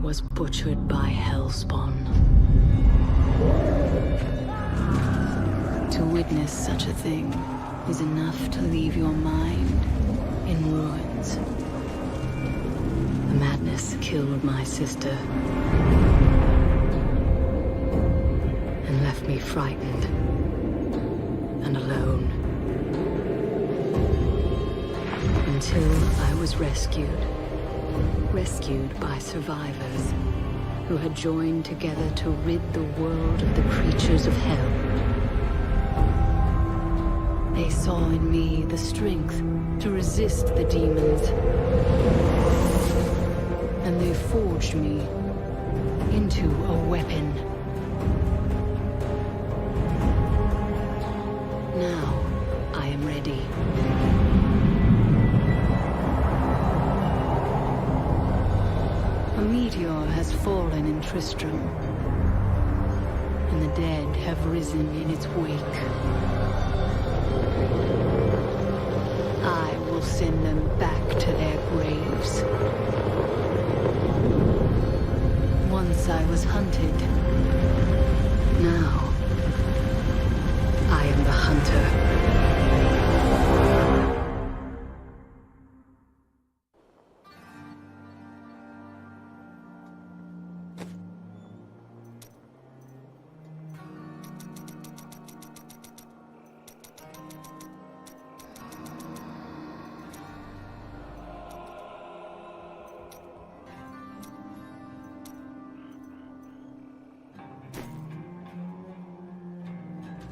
was butchered by Hellspawn. To witness such a thing is enough to leave your mind in ruins. The madness killed my sister and left me frightened and alone. Until I was rescued by survivors who had joined together to rid the world of the creatures of hell. They saw in me the strength to resist the demons, and they forged me into a weapon. Now I am ready. A meteor has fallen in Tristram, and the dead have risen in its wake. I will send them back to their graves. Once I was hunted. Now, I am the hunter.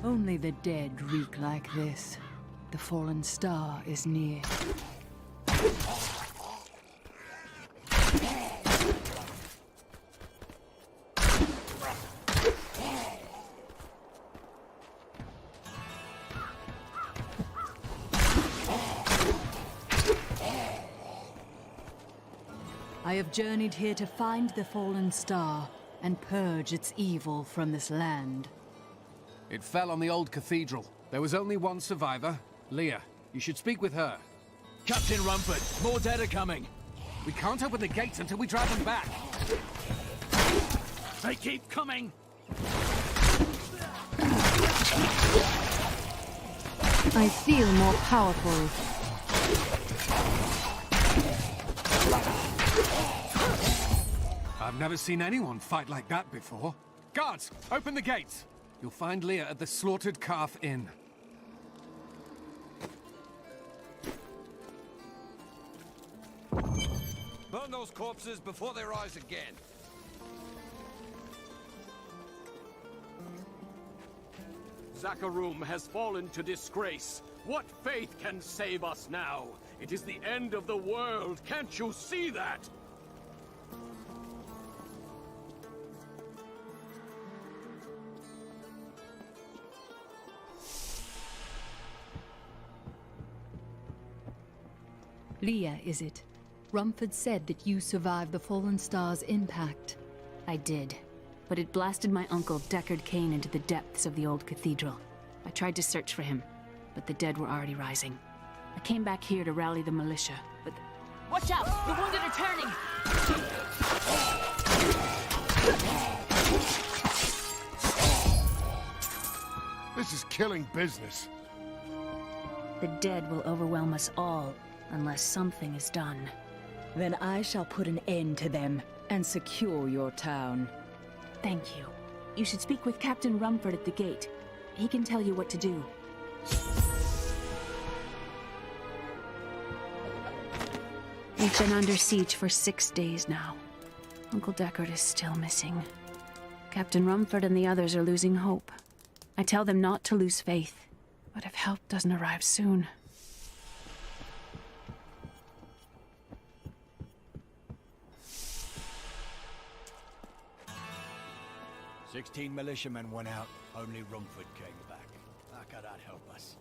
Only the dead reek like this. The fallen star is near. I have journeyed here to find the fallen star and purge its evil from this land. It fell on the old cathedral. There was only one survivor, Leah. You should speak with her. Captain Rumford, more dead are coming. We can't open the gates until we drive them back. They keep coming. I feel more powerful. I've never seen anyone fight like that before. Guards, open the gates. You'll find Leah at the Slaughtered Calf Inn. Burn those corpses before they rise again. Zakharum has fallen to disgrace. What faith can save us now? It is the end of the world. Can't you see that? Leah, is it? Rumford said that you survived the fallen star's impact. I did, but it blasted my uncle Deckard Cain into the depths of the old cathedral. I tried to search for him, but the dead were already rising. I came back here to rally the militia, but... Watch out! The wounded are turning! This is killing business. The dead will overwhelm us all, unless something is done. Then I shall put an end to them and secure your town. Thank you. You should speak with Captain Rumford at the gate. He can tell you what to do. We've been under siege for 6 days now. Uncle Deckard is still missing. Captain Rumford and the others are losing hope. I tell them not to lose faith, but if help doesn't arrive soon... 16 militiamen went out. Only Rumford came back. How could that help us?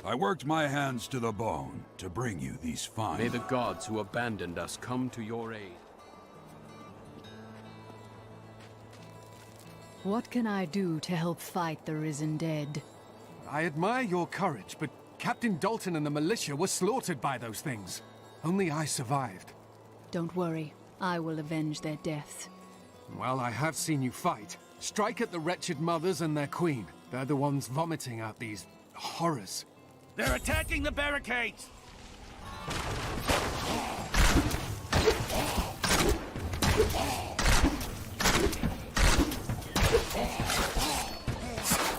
I worked my hands to the bone to bring you these fine... May the gods who abandoned us come to your aid. What can I do to help fight the risen dead? I admire your courage, but Captain Dalton and the militia were slaughtered by those things. Only I survived. Don't worry, I will avenge their deaths. Well, I have seen you fight. Strike at the wretched mothers and their queen. They're the ones vomiting out these horrors. They're attacking the barricades!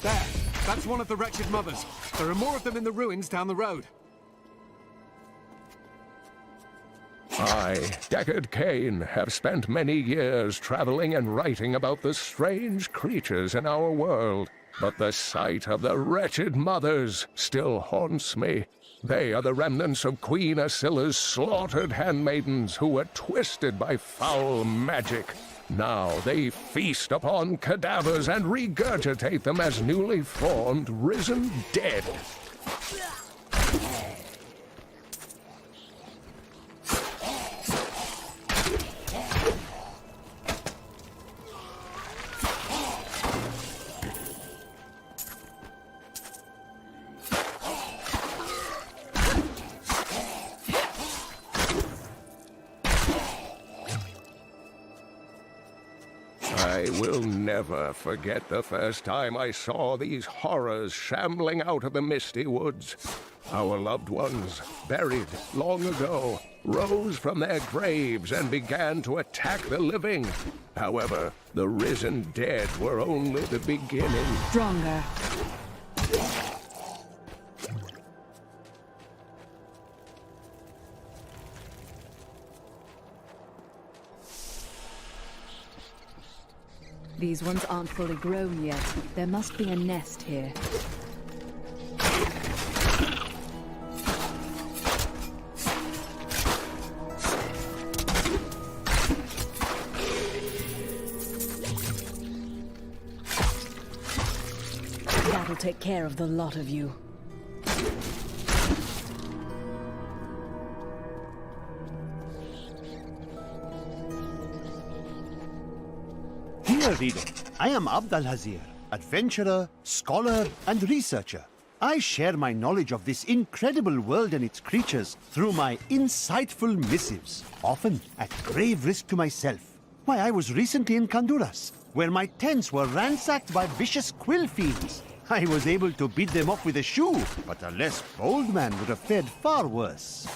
There! That's one of the wretched mothers. There are more of them in the ruins down the road. I, Deckard Cain, have spent many years traveling and writing about the strange creatures in our world. But the sight of the wretched mothers still haunts me. They are the remnants of Queen Asilla's slaughtered handmaidens who were twisted by foul magic. Now they feast upon cadavers and regurgitate them as newly formed, risen dead. I will never forget the first time I saw these horrors shambling out of the misty woods. Our loved ones, buried long ago, rose from their graves and began to attack the living. However, the risen dead were only the beginning. Stronger. These ones aren't fully grown yet. There must be a nest here. That'll take care of the lot of you. Dear reader, I am Abdalhazir, adventurer, scholar, and researcher. I share my knowledge of this incredible world and its creatures through my insightful missives, often at grave risk to myself. Why, I was recently in Kanduras, where my tents were ransacked by vicious quill fiends. I was able to beat them off with a shoe, but a less bold man would have fared far worse.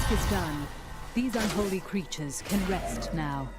Is done. These unholy creatures can rest now.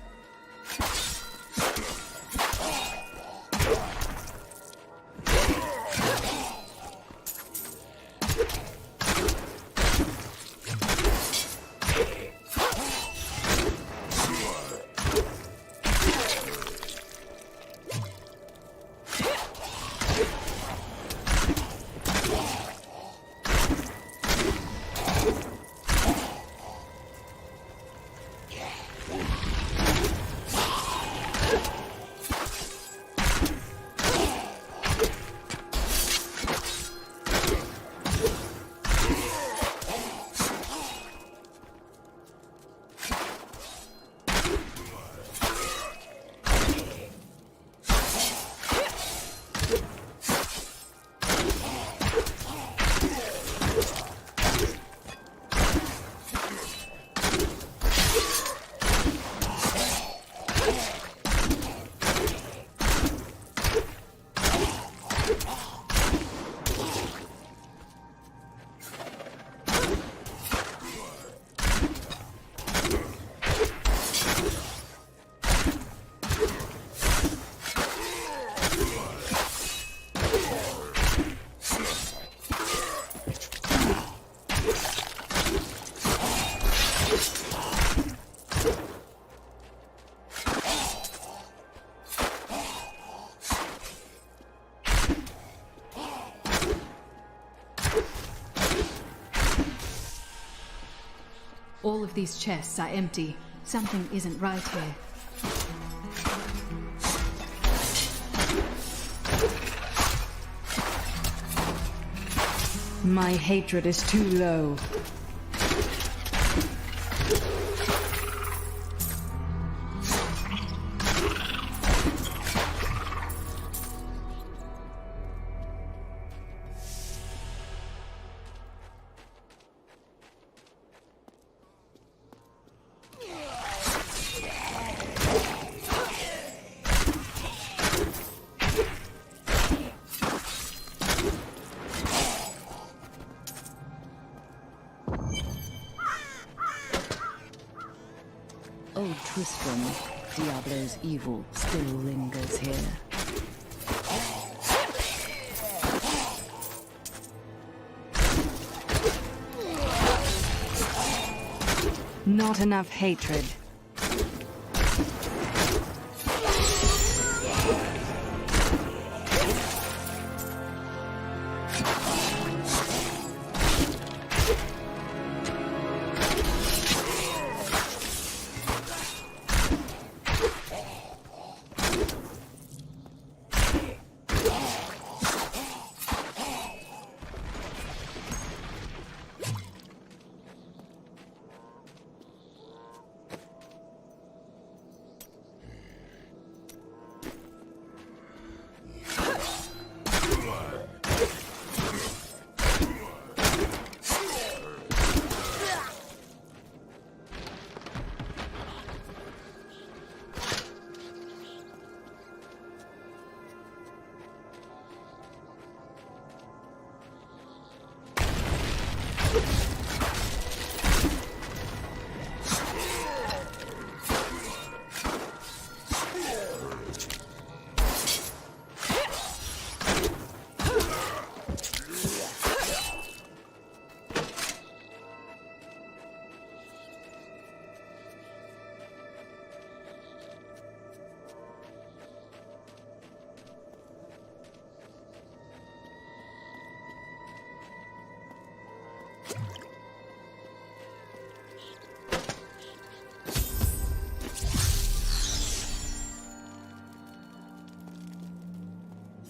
All of these chests are empty. Something isn't right here. My hatred is too low. Old Tristram, Diablo's evil still lingers here. Not enough hatred.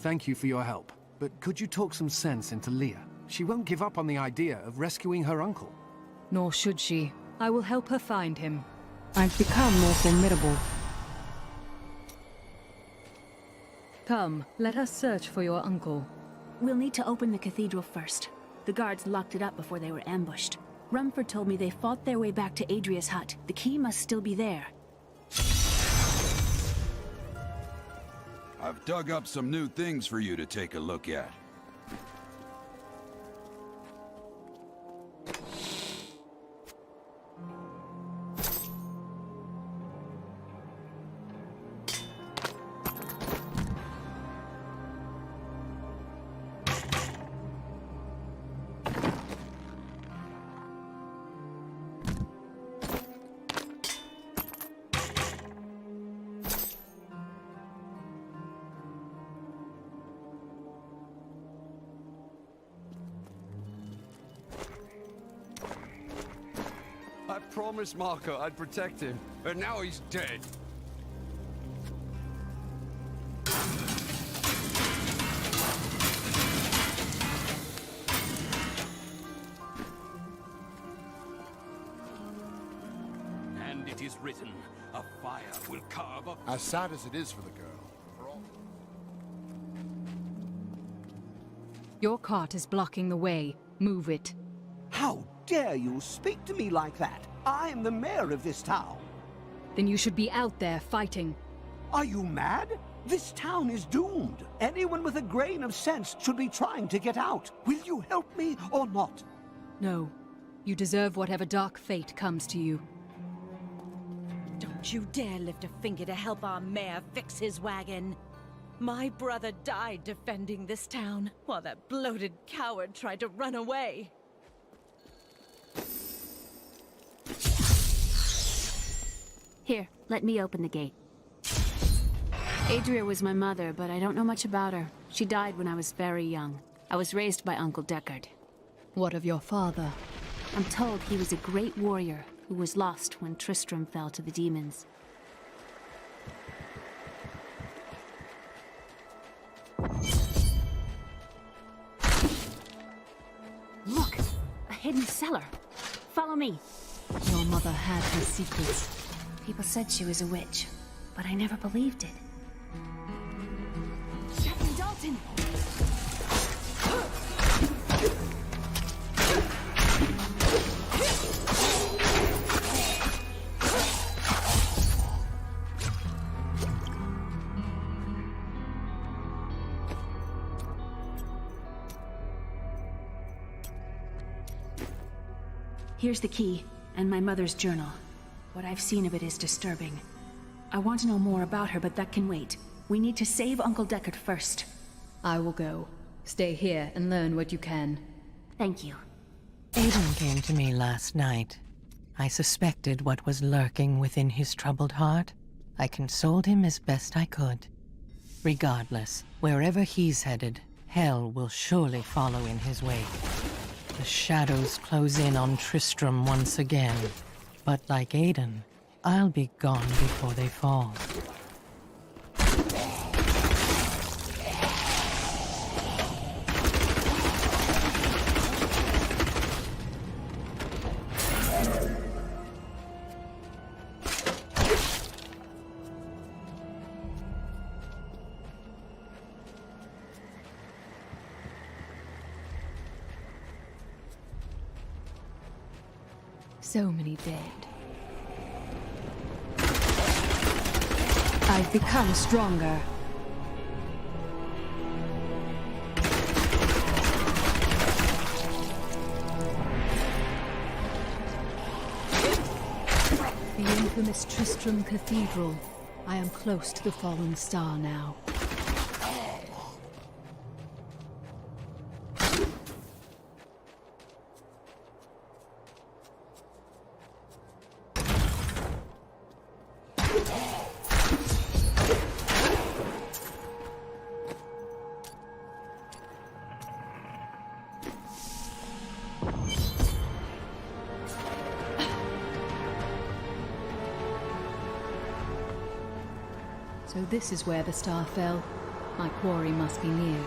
Thank you for your help, but could you talk some sense into Leah? She won't give up on the idea of rescuing her uncle. Nor should she. I will help her find him. I've become more formidable. Come, let us search for your uncle. We'll need to open the cathedral first. The guards locked it up before they were ambushed. Rumford told me they fought their way back to Adria's hut. The key must still be there. I've dug up some new things for you to take a look at. I promised Marco I'd protect him, and now he's dead. And it is written, a fire will carve up. As sad as it is for the girl. Your cart is blocking the way. Move it. How dare you speak to me like that? I am the mayor of this town. Then you should be out there fighting. Are you mad? This town is doomed. Anyone with a grain of sense should be trying to get out. Will you help me or not? No. You deserve whatever dark fate comes to you. Don't you dare lift a finger to help our mayor fix his wagon. My brother died defending this town, while that bloated coward tried to run away. Here, let me open the gate. Adria was my mother, but I don't know much about her. She died when I was very young. I was raised by Uncle Deckard. What of your father? I'm told he was a great warrior, who was lost when Tristram fell to the demons. Look! A hidden cellar! Follow me! Your mother had her secrets. People said she was a witch, but I never believed it. Captain Dalton! Here's the key, and my mother's journal. What I've seen of it is disturbing. I want to know more about her, but that can wait. We need to save Uncle Deckard first. I will go. Stay here and learn what you can. Thank you. Aiden came to me last night. I suspected what was lurking within his troubled heart. I consoled him as best I could. Regardless, wherever he's headed, hell will surely follow in his wake. The shadows close in on Tristram once again. But like Aiden, I'll be gone before they fall. So many dead. I've become stronger. The infamous Tristram Cathedral. I am close to the fallen star now. So this is where the star fell. My quarry must be near.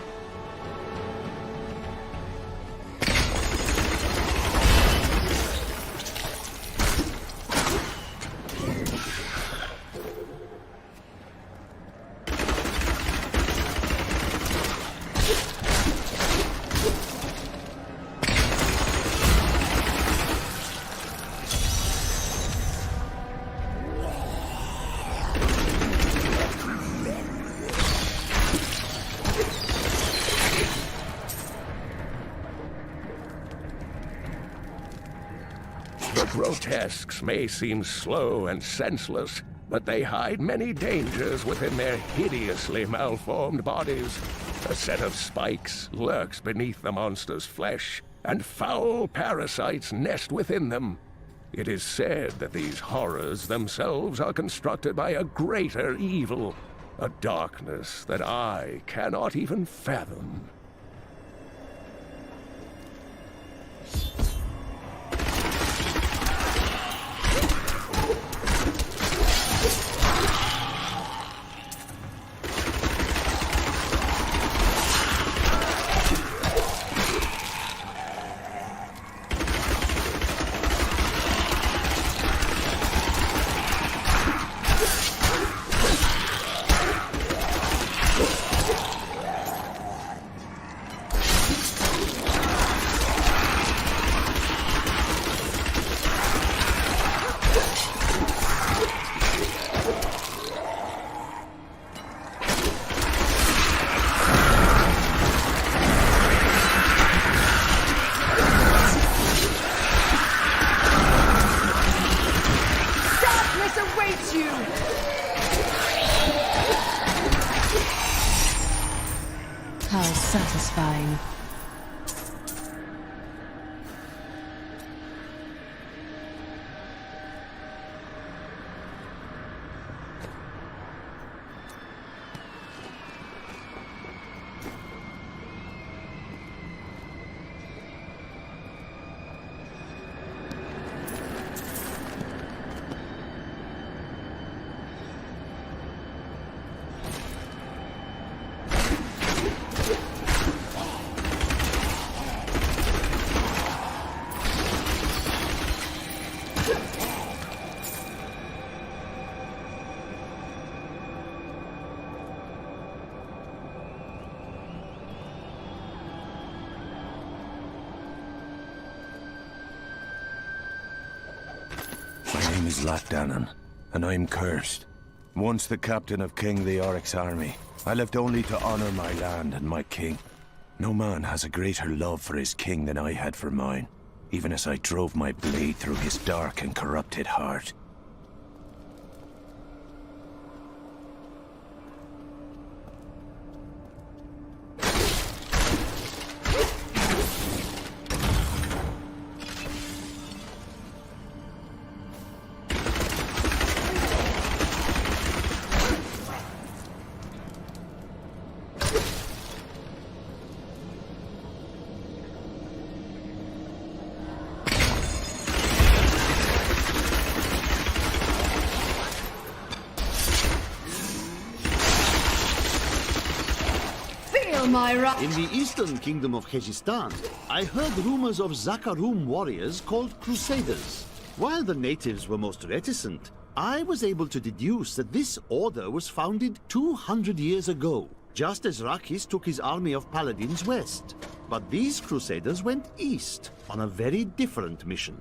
Grotesques may seem slow and senseless, but they hide many dangers within their hideously malformed bodies. A set of spikes lurks beneath the monster's flesh, and foul parasites nest within them. It is said that these horrors themselves are constructed by a greater evil, a darkness that I cannot even fathom. How satisfying. name is Latdanan, and I'm cursed. Once the captain of King Leoric's army, I lived only to honor my land and my king. No man has a greater love for his king than I had for mine, even as I drove my blade through his dark and corrupted heart. In the eastern kingdom of Khejistan, I heard rumors of Zakarum warriors called Crusaders. While the natives were most reticent, I was able to deduce that this order was founded 200 years ago, just as Rakis took his army of paladins west. But these Crusaders went east on a very different mission.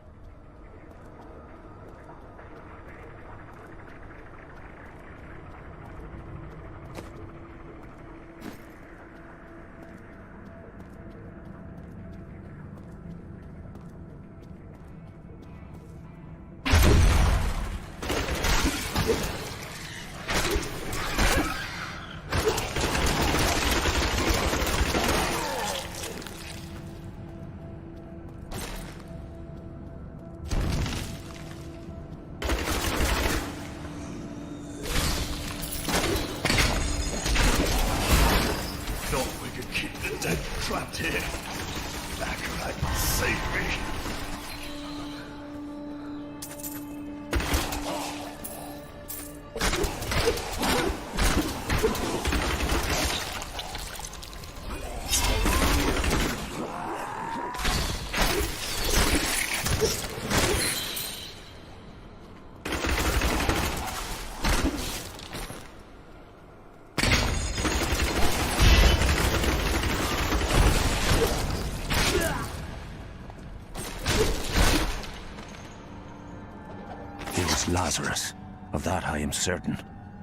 Lazarus. Of that I am certain.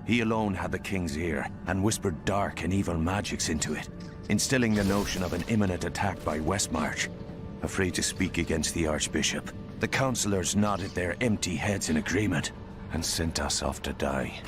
He alone had the king's ear, and whispered dark and evil magics into it, instilling the notion of an imminent attack by Westmarch. Afraid to speak against the Archbishop, the councillors nodded their empty heads in agreement, and sent us off to die.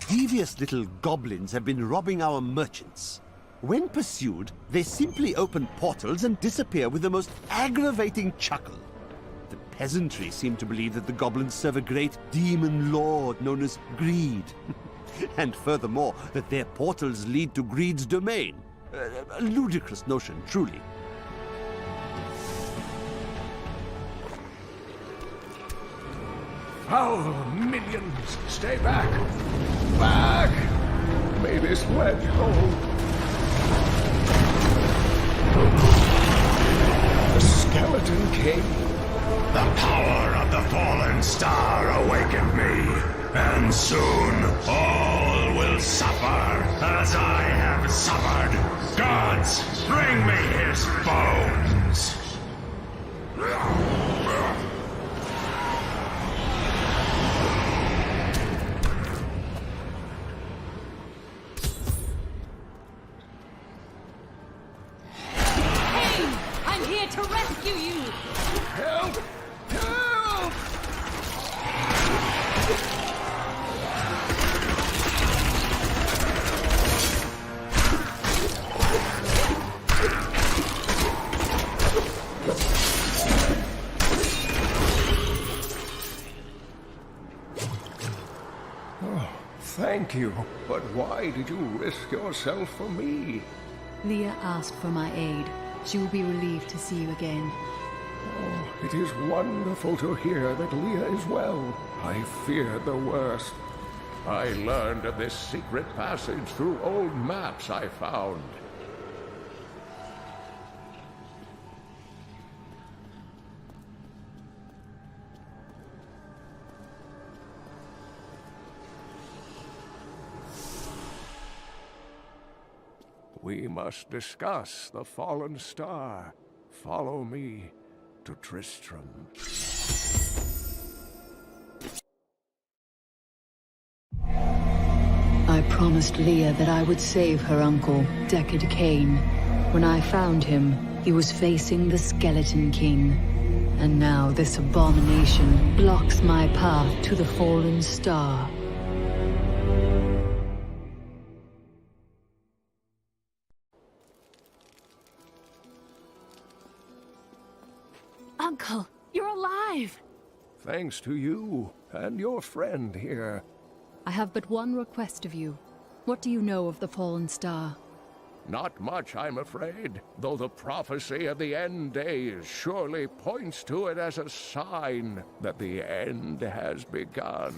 Devious little goblins have been robbing our merchants. When pursued, they simply open portals and disappear with the most aggravating chuckle. The peasantry seem to believe that the goblins serve a great demon lord known as Greed. And furthermore, that their portals lead to Greed's domain. A ludicrous notion, truly. Foul minions, stay back! Back! May this ledge hold. The Skeleton King. The power of the fallen star awakened me, and soon all will suffer as I have suffered. Gods, bring me his bones! Hey! I'm here to rescue you! Help! Help! Oh, thank you. But why did you risk yourself for me? Leah asked for my aid. She will be relieved to see you again. Oh, it is wonderful to hear that Leah is well. I feared the worst. I learned of this secret passage through old maps I found. We must discuss the fallen star. Follow me to Tristram. I promised Leah that I would save her uncle, Deckard Cain. When I found him, he was facing the Skeleton King. And now this abomination blocks my path to the fallen star. Uncle, you're alive! Thanks to you and your friend here. I have but one request of you. What do you know of the fallen star? Not much, I'm afraid, though the prophecy of the end days surely points to it as a sign that the end has begun.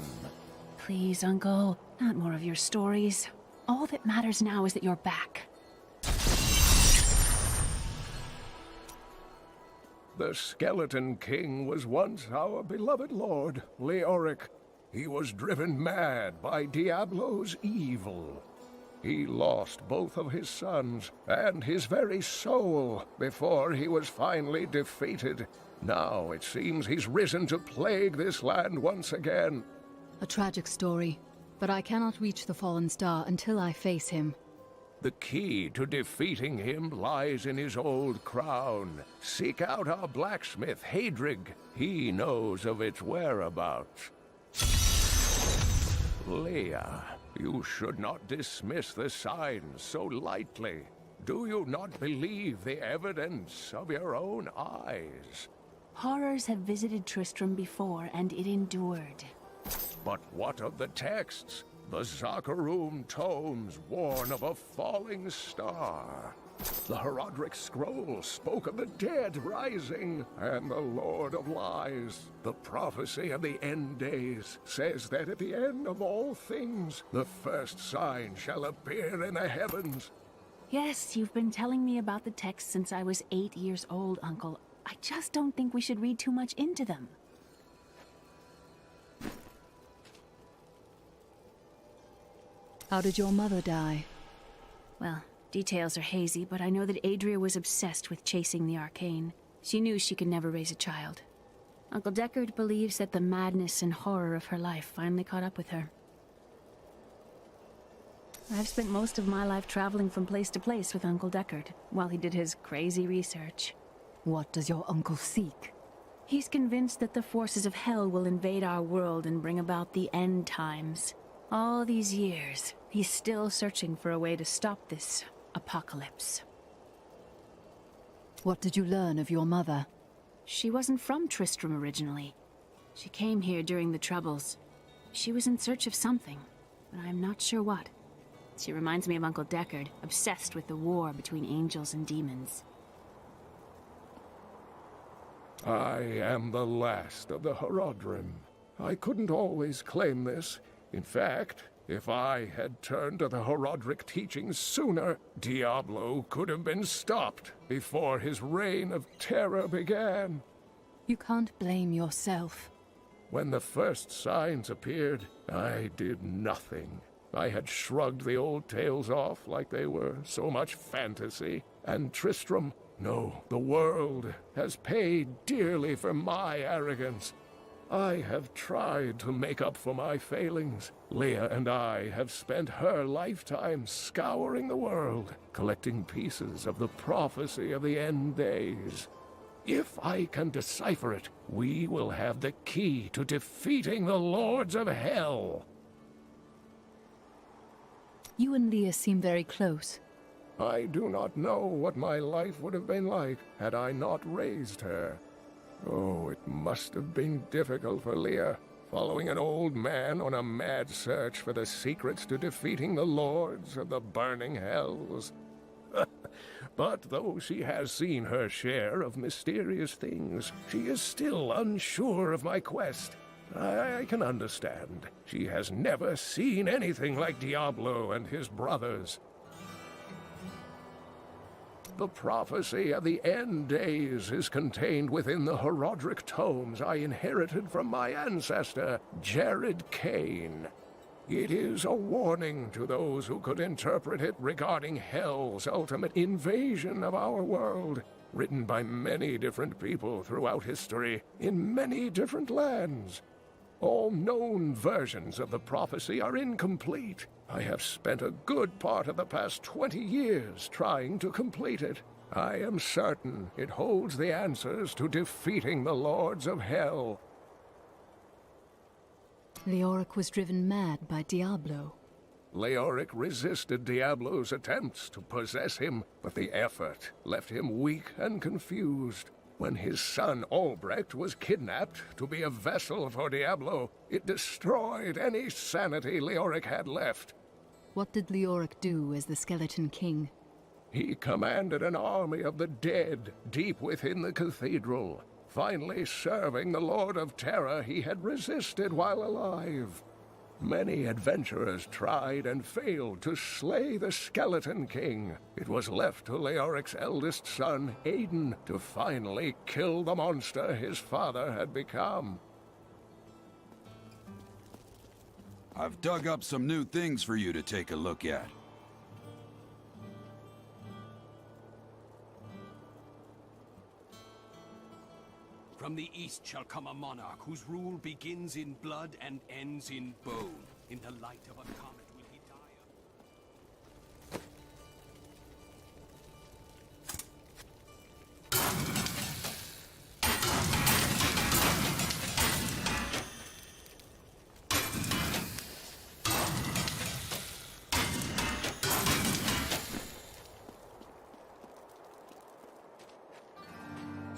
Please, Uncle, not more of your stories. All that matters now is that you're back. The Skeleton King was once our beloved lord, Leoric. He was driven mad by Diablo's evil. He lost both of his sons and his very soul before he was finally defeated. Now it seems he's risen to plague this land once again. A tragic story, but I cannot reach the fallen star until I face him. The key to defeating him lies in his old crown. Seek out our blacksmith, Hadrig. He knows of its whereabouts. Leah, you should not dismiss the signs so lightly. Do you not believe the evidence of your own eyes? Horrors have visited Tristram before, and it endured. But what of the texts? The Zakarum tomes warn of a falling star. The Herodric scroll spoke of the dead rising, and the Lord of Lies. The prophecy of the end days says that at the end of all things, the first sign shall appear in the heavens. Yes, you've been telling me about the texts since I was 8 years old, Uncle. I just don't think we should read too much into them. How did your mother die? Well, details are hazy, but I know that Adria was obsessed with chasing the arcane. She knew she could never raise a child. Uncle Deckard believes that the madness and horror of her life finally caught up with her. I've spent most of my life traveling from place to place with Uncle Deckard, while he did his crazy research. What does your uncle seek? He's convinced that the forces of hell will invade our world and bring about the end times. All these years, he's still searching for a way to stop this apocalypse. What did you learn of your mother? She wasn't from Tristram originally. She came here during the Troubles. She was in search of something, but I'm not sure what. She reminds me of Uncle Deckard, obsessed with the war between angels and demons. I am the last of the Horodrim. I couldn't always claim this. In fact, if I had turned to the Horodric teachings sooner, Diablo could have been stopped before his reign of terror began. You can't blame yourself. When the first signs appeared, I did nothing. I had shrugged the old tales off like they were so much fantasy, and Tristram, no, the world, has paid dearly for my arrogance. I have tried to make up for my failings. Leah and I have spent her lifetime scouring the world, collecting pieces of the prophecy of the end days. If I can decipher it, we will have the key to defeating the Lords of Hell. You and Leah seem very close. I do not know what my life would have been like had I not raised her. Oh, it must have been difficult for Leah, following an old man on a mad search for the secrets to defeating the Lords of the Burning Hells. But though she has seen her share of mysterious things, she is still unsure of my quest. I can understand. She has never seen anything like Diablo and his brothers. The prophecy of the end days is contained within the Horodric tomes I inherited from my ancestor, Jared Kane. It is a warning to those who could interpret it regarding Hell's ultimate invasion of our world, written by many different people throughout history, in many different lands. All known versions of the prophecy are incomplete. I have spent a good part of the past 20 years trying to complete it. I am certain it holds the answers to defeating the Lords of Hell. Leoric was driven mad by Diablo. Leoric resisted Diablo's attempts to possess him, but the effort left him weak and confused. When his son Albrecht was kidnapped to be a vessel for Diablo, it destroyed any sanity Leoric had left. What did Leoric do as the Skeleton King? He commanded an army of the dead deep within the cathedral, finally serving the Lord of Terror he had resisted while alive. Many adventurers tried and failed to slay the Skeleton King. It was left to Leoric's eldest son, Aiden, to finally kill the monster his father had become. I've dug up some new things for you to take a look at. From the east shall come a monarch whose rule begins in blood and ends in bone. In the light of a comet will he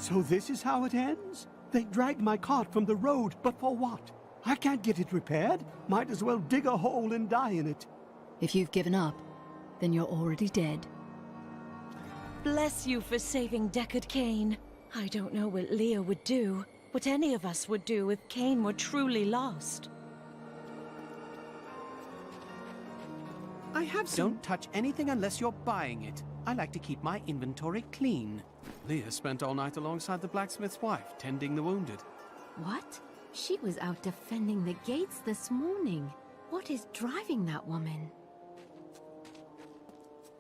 So this is how it ends? They dragged my cart from the road, but for what? I can't get it repaired. Might as well dig a hole and die in it. If you've given up, then you're already dead. Bless you for saving Deckard Cain. I don't know what Leah would do, what any of us would do if Cain were truly lost. I have some... Don't touch anything unless you're buying it. I like to keep my inventory clean. Leah spent all night alongside the blacksmith's wife, tending the wounded. What? She was out defending the gates this morning. What is driving that woman?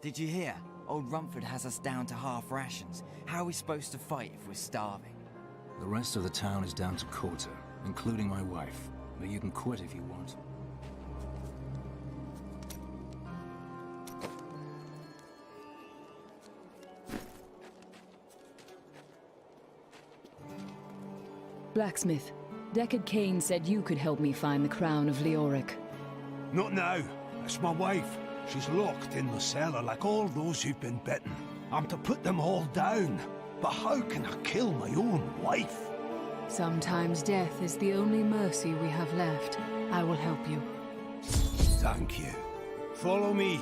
Did you hear? Old Rumford has us down to half rations. How are we supposed to fight if we're starving? The rest of the town is down to quarter, including my wife. But you can quit if you want. Blacksmith, Deckard Cain said you could help me find the crown of Leoric. Not now. That's my wife. She's locked in the cellar like all those who've been bitten. I'm to put them all down. But how can I kill my own wife? Sometimes death is the only mercy we have left. I will help you. Thank you. Follow me.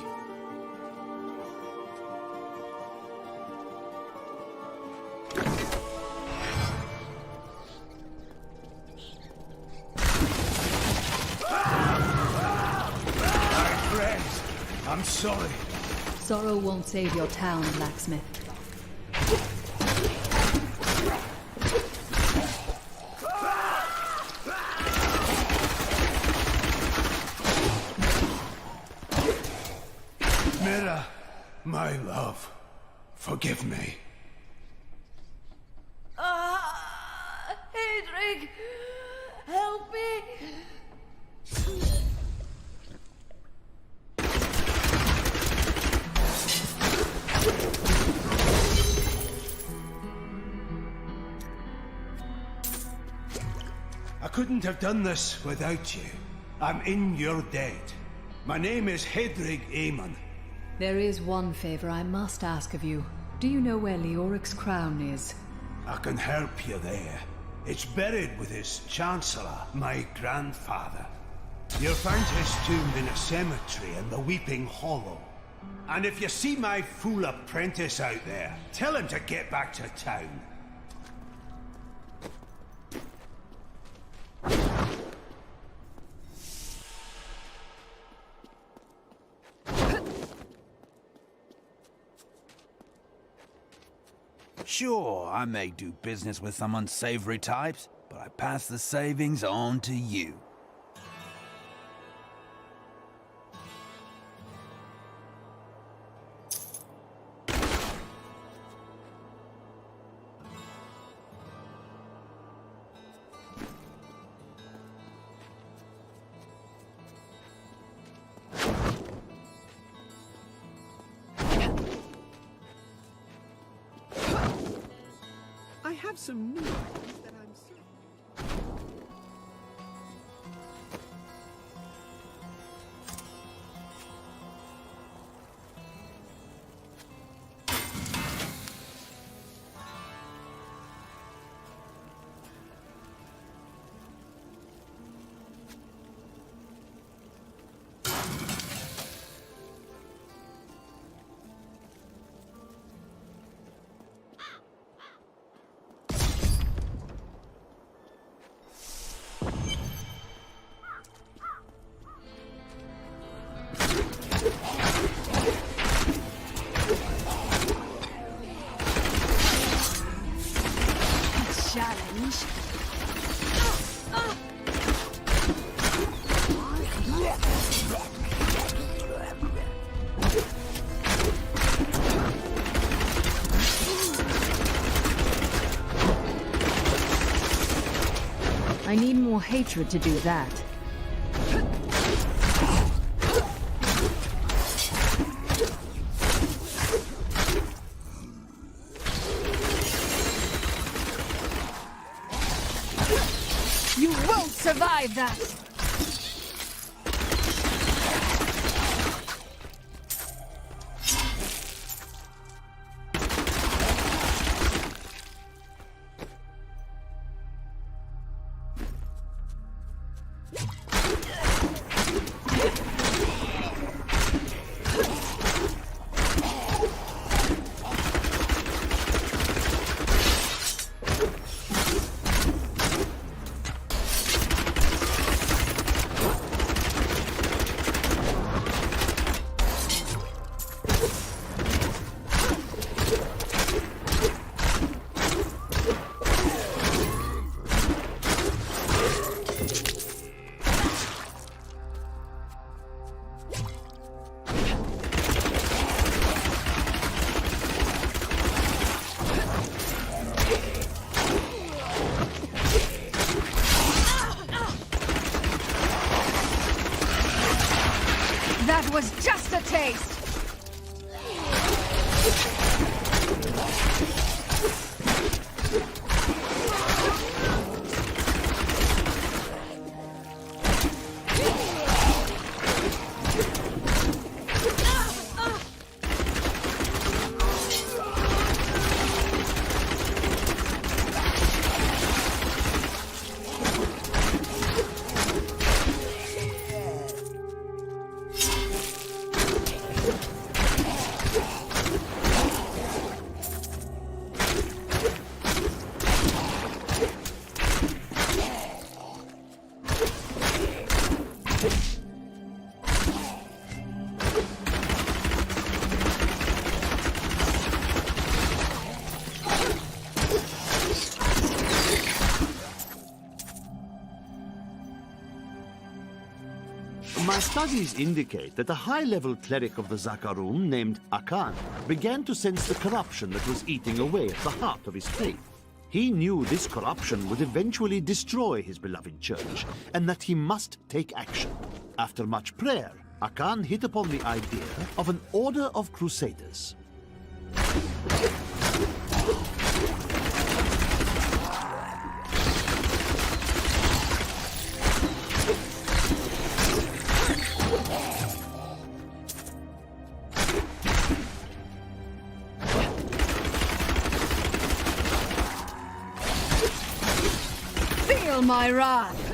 My friends, I'm sorry. Sorrow won't save your town, blacksmith. Mira, my love, forgive me. Hedrig, help me. I couldn't have done this without you. I'm in your debt. My name is Hedrig Aemon. There is one favor I must ask of you. Do you know where Leoric's crown is? I can help you there. It's buried with his chancellor, my grandfather. You'll find his tomb in a cemetery in the Weeping Hollow. And if you see my fool apprentice out there, tell him to get back to town. Sure, I may do business with some unsavory types, but I pass the savings on to you. I have some new items that I'm certain. Challenge. I need more hatred to do that. You won't survive that! That was just a taste! My studies indicate that a high-level cleric of the Zakarum named Akan began to sense the corruption that was eating away at the heart of his faith. He knew this corruption would eventually destroy his beloved church, and that he must take action. After much prayer, Akan hit upon the idea of an order of crusaders. Feel my wrath!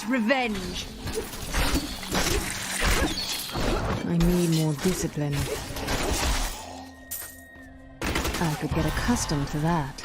Revenge! I need more discipline. I could get accustomed to that.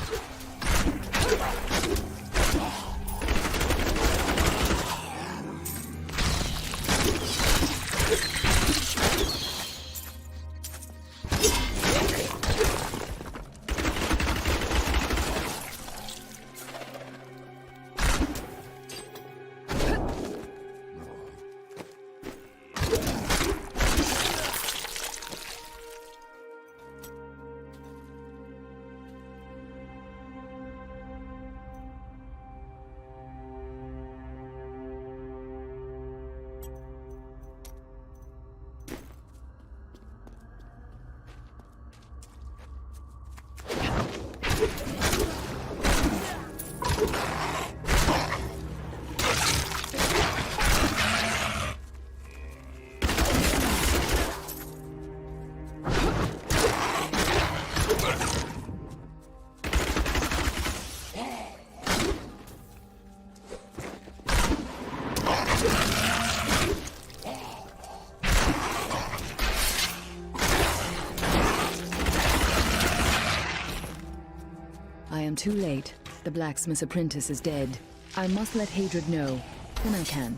I am too late. The blacksmith's apprentice is dead. I must let Hadrid know. When I can.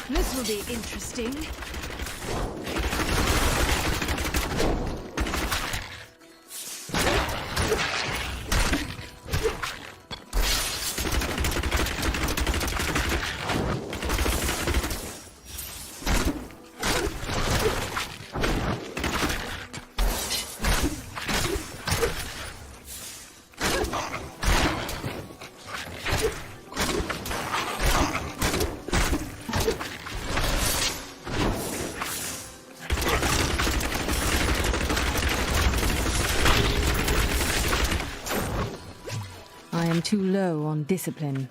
This will be interesting. I am too low on discipline.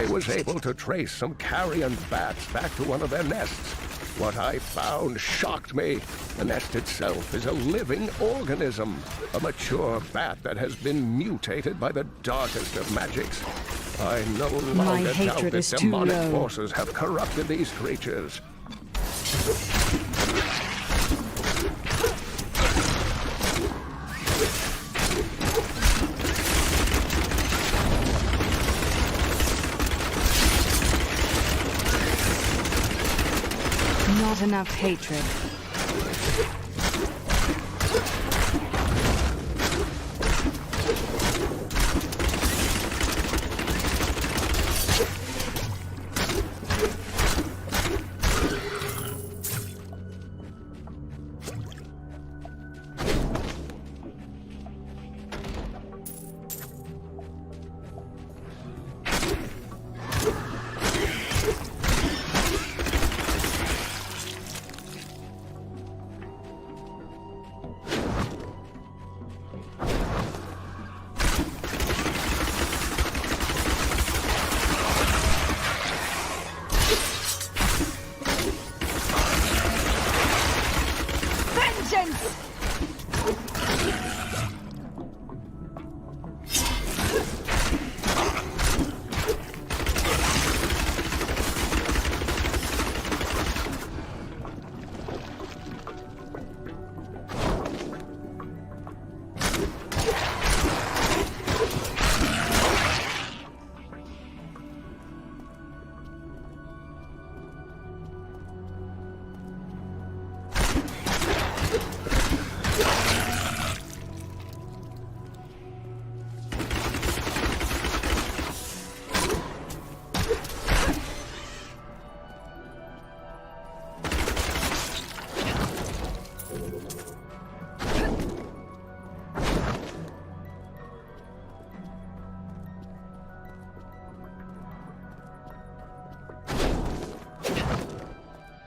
I was able to trace some carrion bats back to one of their nests. What I found shocked me. The nest itself is a living organism, a mature bat that has been mutated by the darkest of magics. I no longer doubt that demonic forces have corrupted these creatures. Not enough hatred.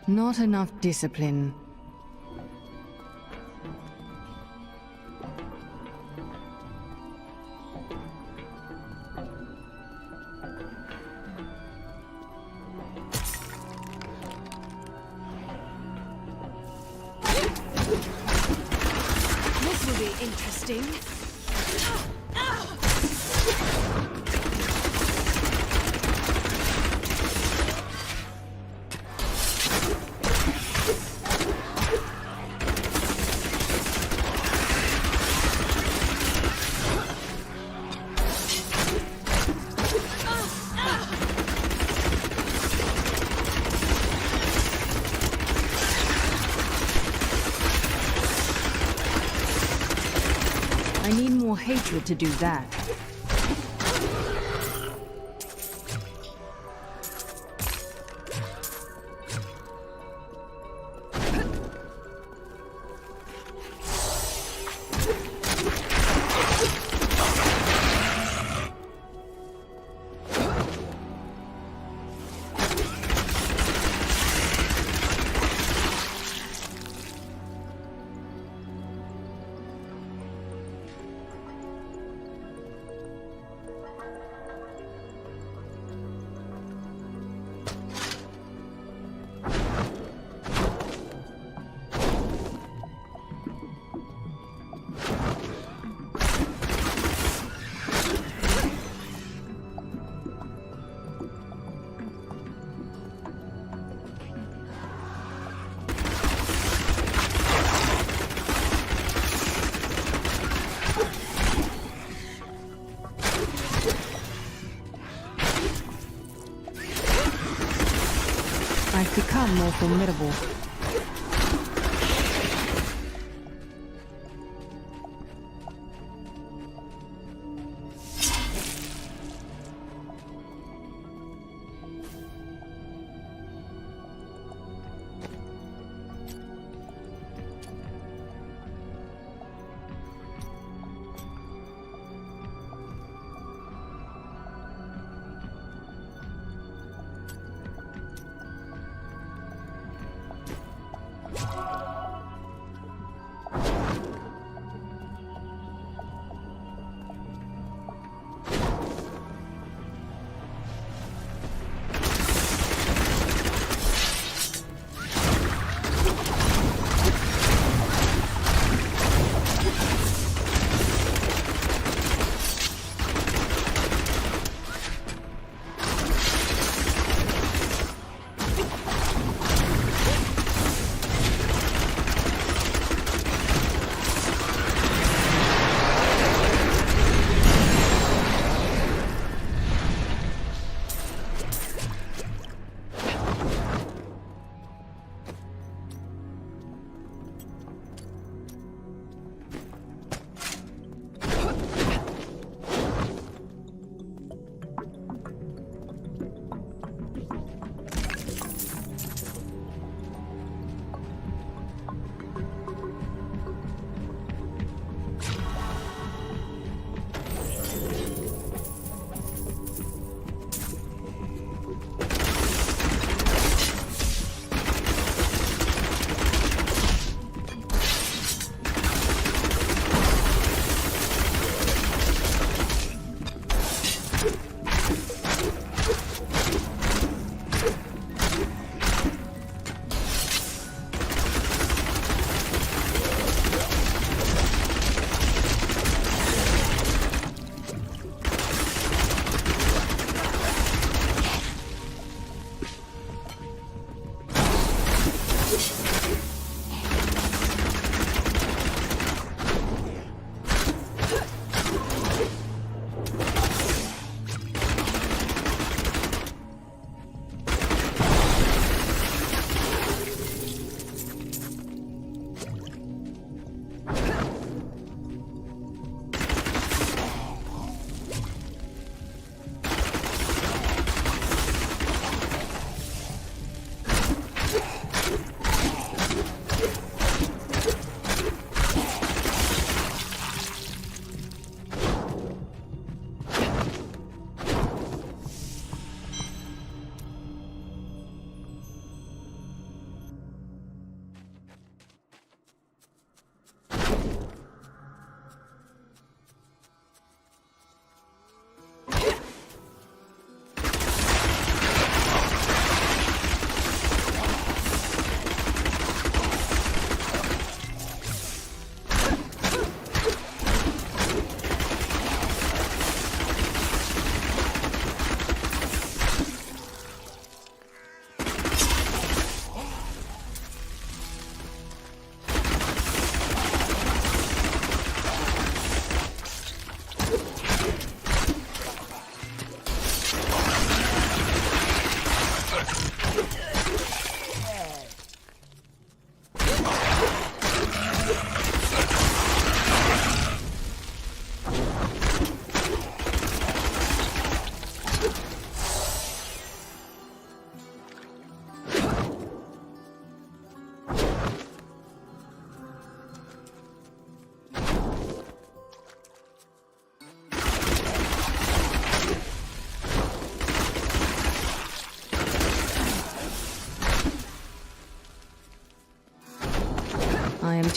Not enough discipline. interesting. I need more hatred to do that. I've become more formidable.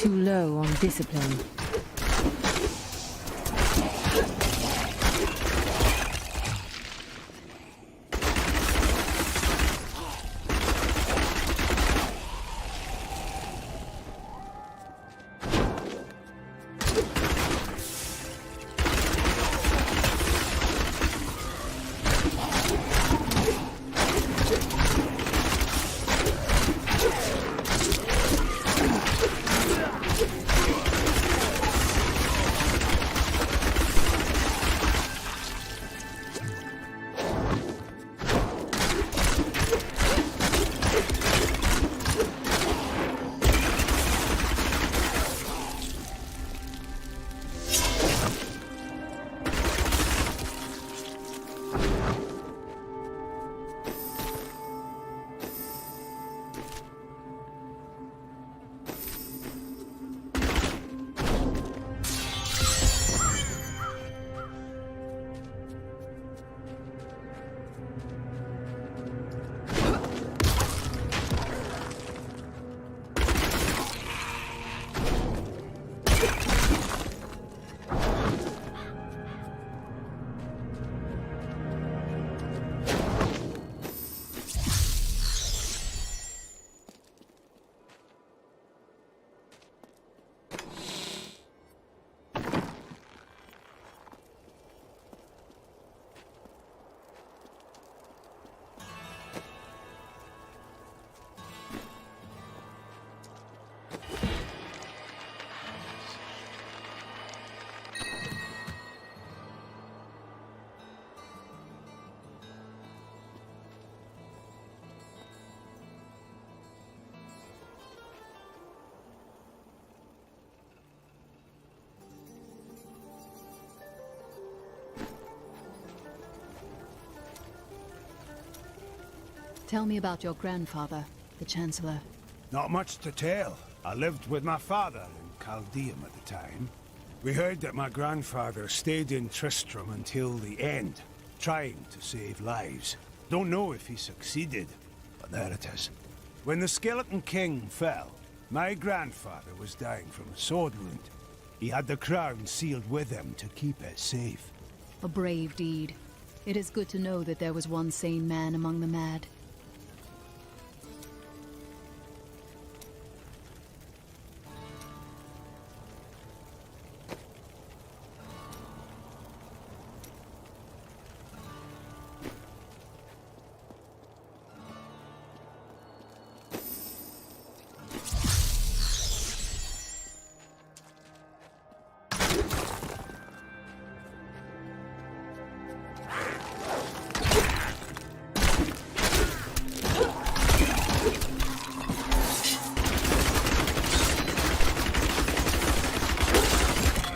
too low on discipline. Tell me about your grandfather, the Chancellor. Not much to tell. I lived with my father in Caldeum at the time. We heard that my grandfather stayed in Tristram until the end, trying to save lives. Don't know if he succeeded, but there it is. When the Skeleton King fell, my grandfather was dying from a sword wound. He had the crown sealed with him to keep it safe. A brave deed. It is good to know that there was one sane man among the mad.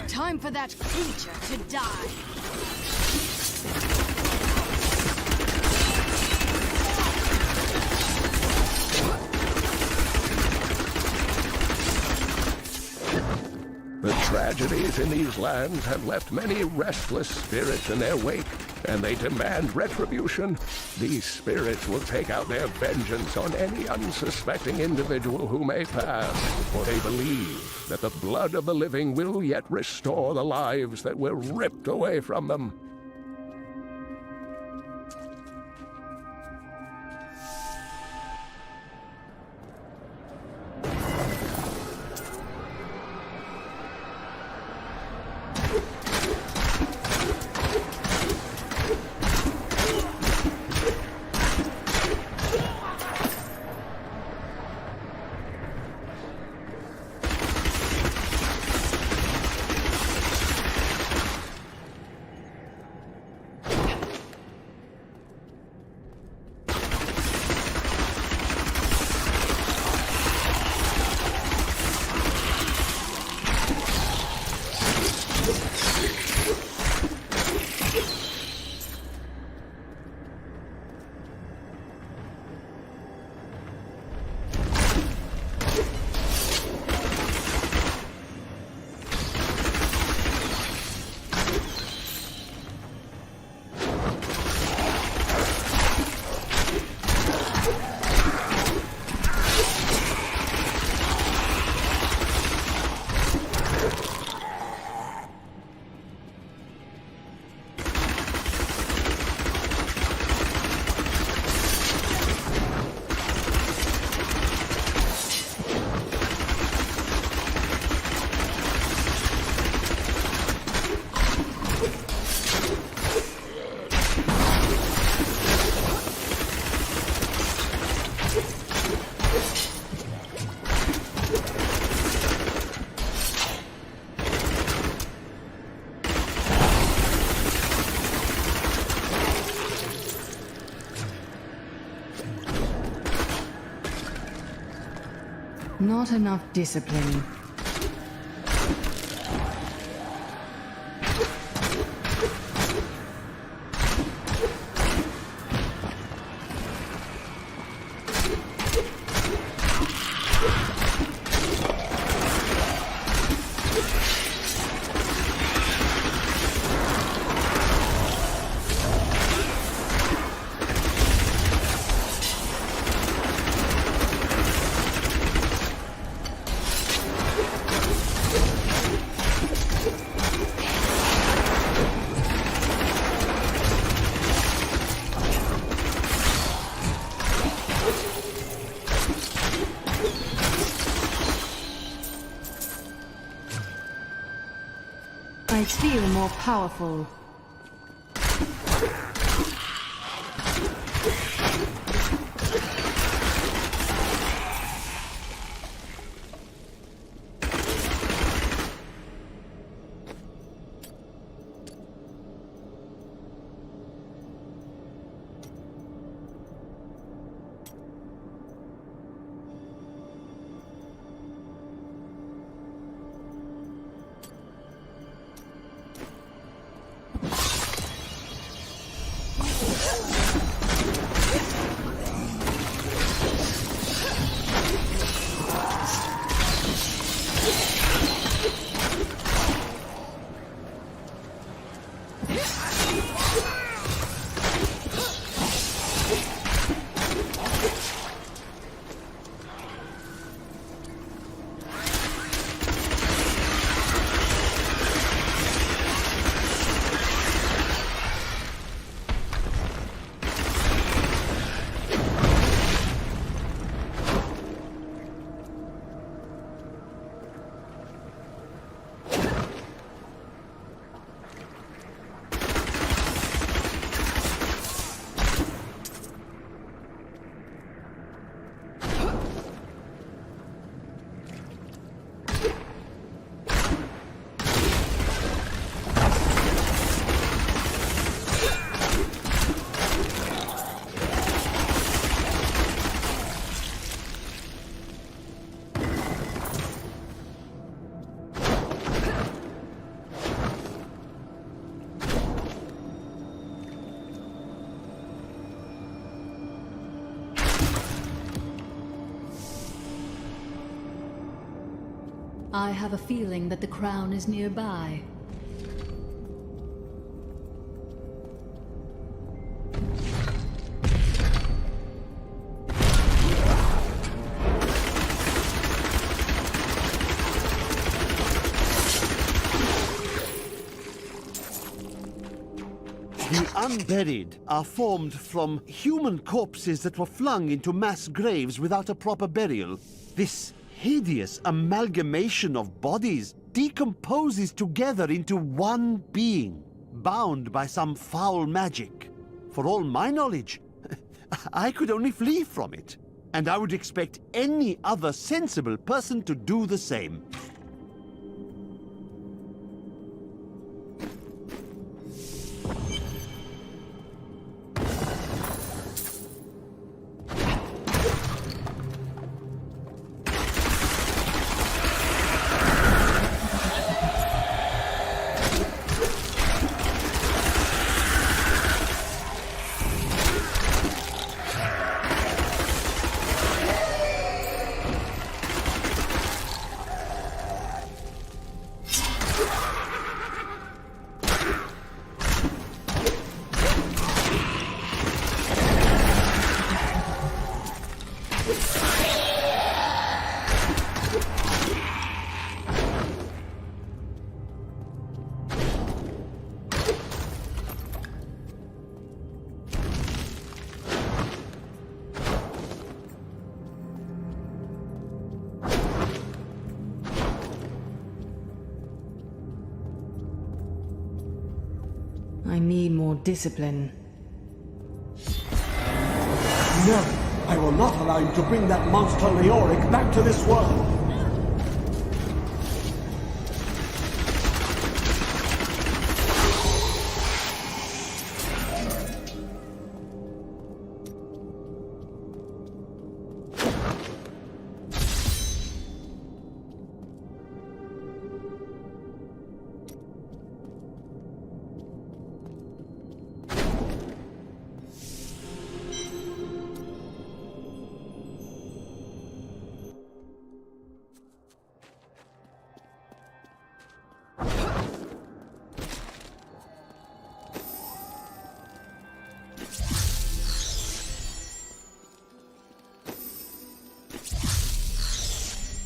Time for that creature to die. The tragedies in these lands have left many restless spirits in their wake, and they demand retribution. These spirits will take out their vengeance on any unsuspecting individual who may pass, for they believe that the blood of the living will yet restore the lives that were ripped away from them. Not enough discipline. I feel more powerful. I have a feeling that the crown is nearby. The unburied are formed from human corpses that were flung into mass graves without a proper burial. This hideous amalgamation of bodies decomposes together into one being, bound by some foul magic. For all my knowledge, I could only flee from it, and I would expect any other sensible person to do the same. I need more discipline. No! I will not allow you to bring that monster Leoric back to this world!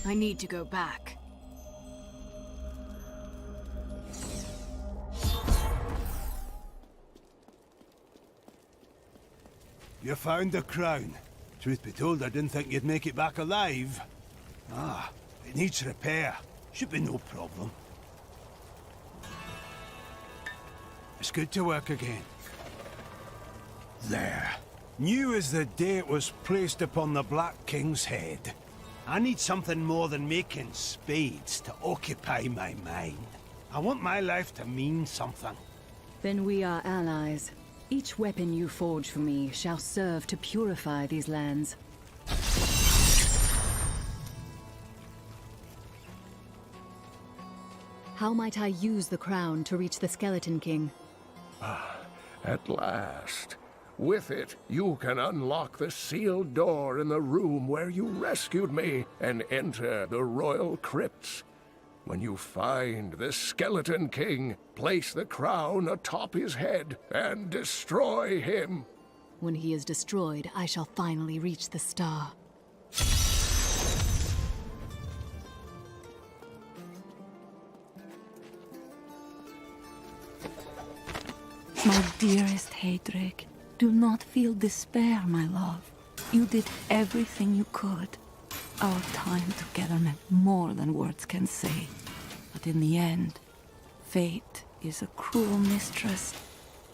I need to go back. You found the crown. Truth be told, I didn't think you'd make it back alive. Ah, it needs repair. Should be no problem. It's good to work again. There. New as the day it was placed upon the Black King's head. I need something more than making spades to occupy my mind. I want my life to mean something. Then we are allies. Each weapon you forge for me shall serve to purify these lands. How might I use the crown to reach the Skeleton King? At last. With it, you can unlock the sealed door in the room where you rescued me and enter the royal crypts. When you find the Skeleton King, place the crown atop his head and destroy him. When he is destroyed, I shall finally reach the star. My dearest Heydrich, do not feel despair, my love. You did everything you could. Our time together meant more than words can say. But in the end, fate is a cruel mistress.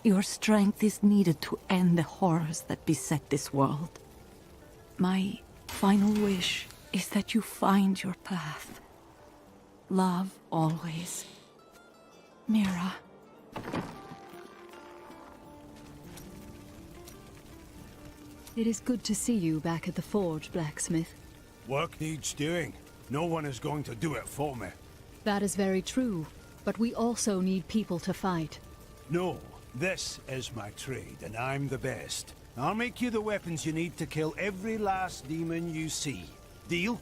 Your strength is needed to end the horrors that beset this world. My final wish is that you find your path. Love always. Mira. It is good to see you back at the forge, blacksmith. Work needs doing. No one is going to do it for me. That is very true, but we also need people to fight. No, this is my trade, and I'm the best. I'll make you the weapons you need to kill every last demon you see. Deal?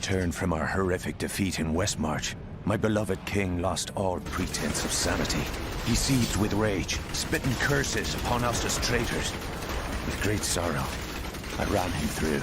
returned from our horrific defeat in Westmarch, my beloved king lost all pretense of sanity. He seethed with rage, spitting curses upon us as traitors. With great sorrow, I ran him through.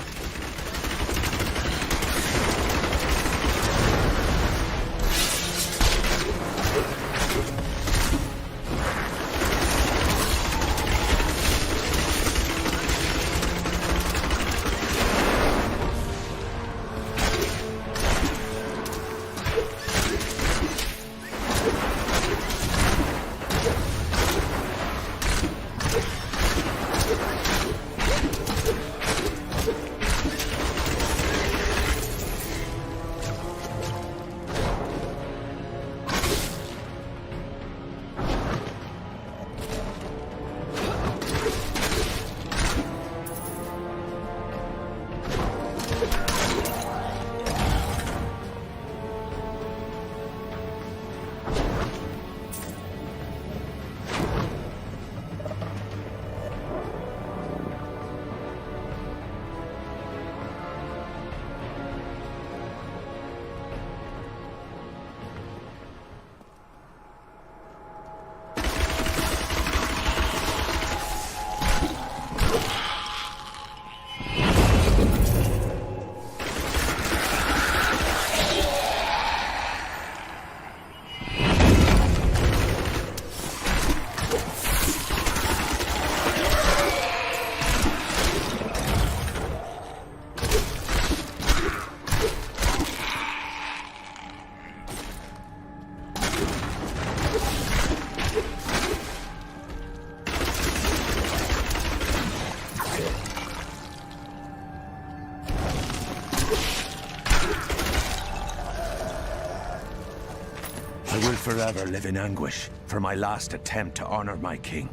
I will forever live in anguish for my last attempt to honor my king.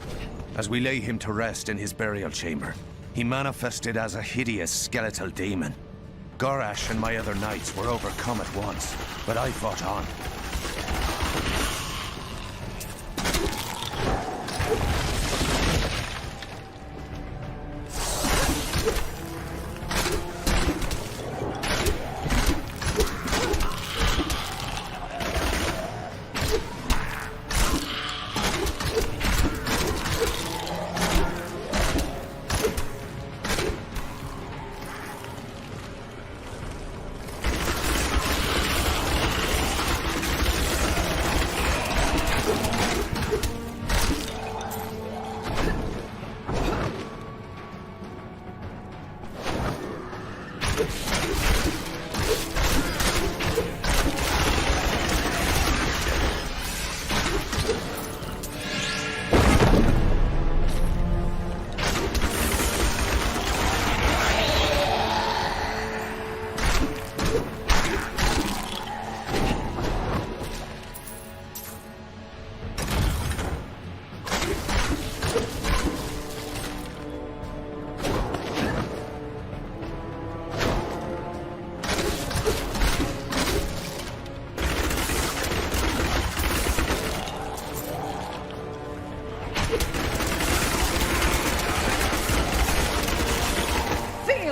As we lay him to rest in his burial chamber, he manifested as a hideous skeletal demon. Gorash and my other knights were overcome at once, but I fought on.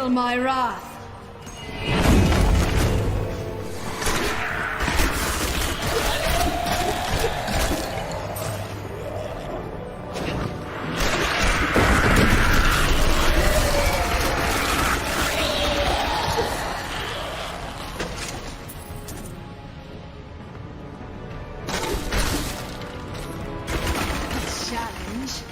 My wrath. Challenge.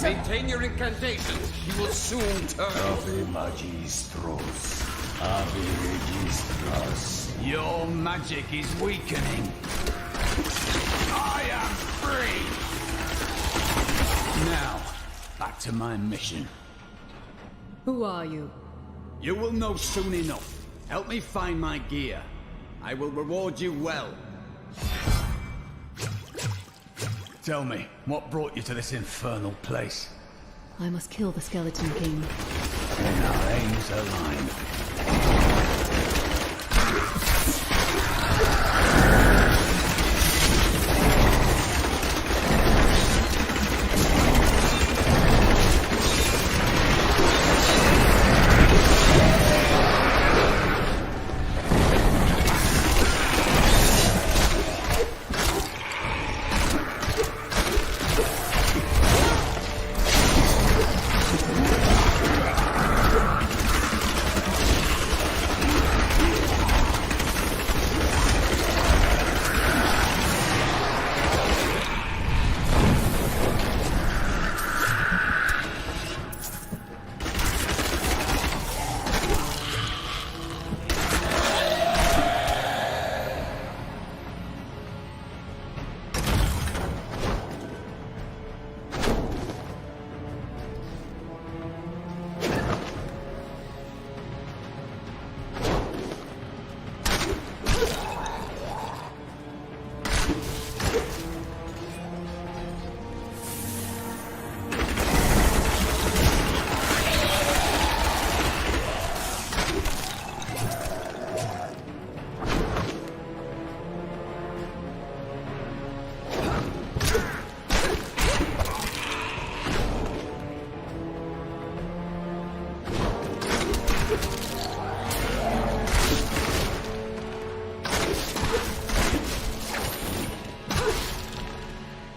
Maintain your incantations. You will soon turn. Ave magistros. Ave registros. Your magic is weakening. I am free. Now, back to my mission. Who are you? You will know soon enough. Help me find my gear. I will reward you well. Tell me, what brought you to this infernal place? I must kill the Skeleton King. Then our aims align.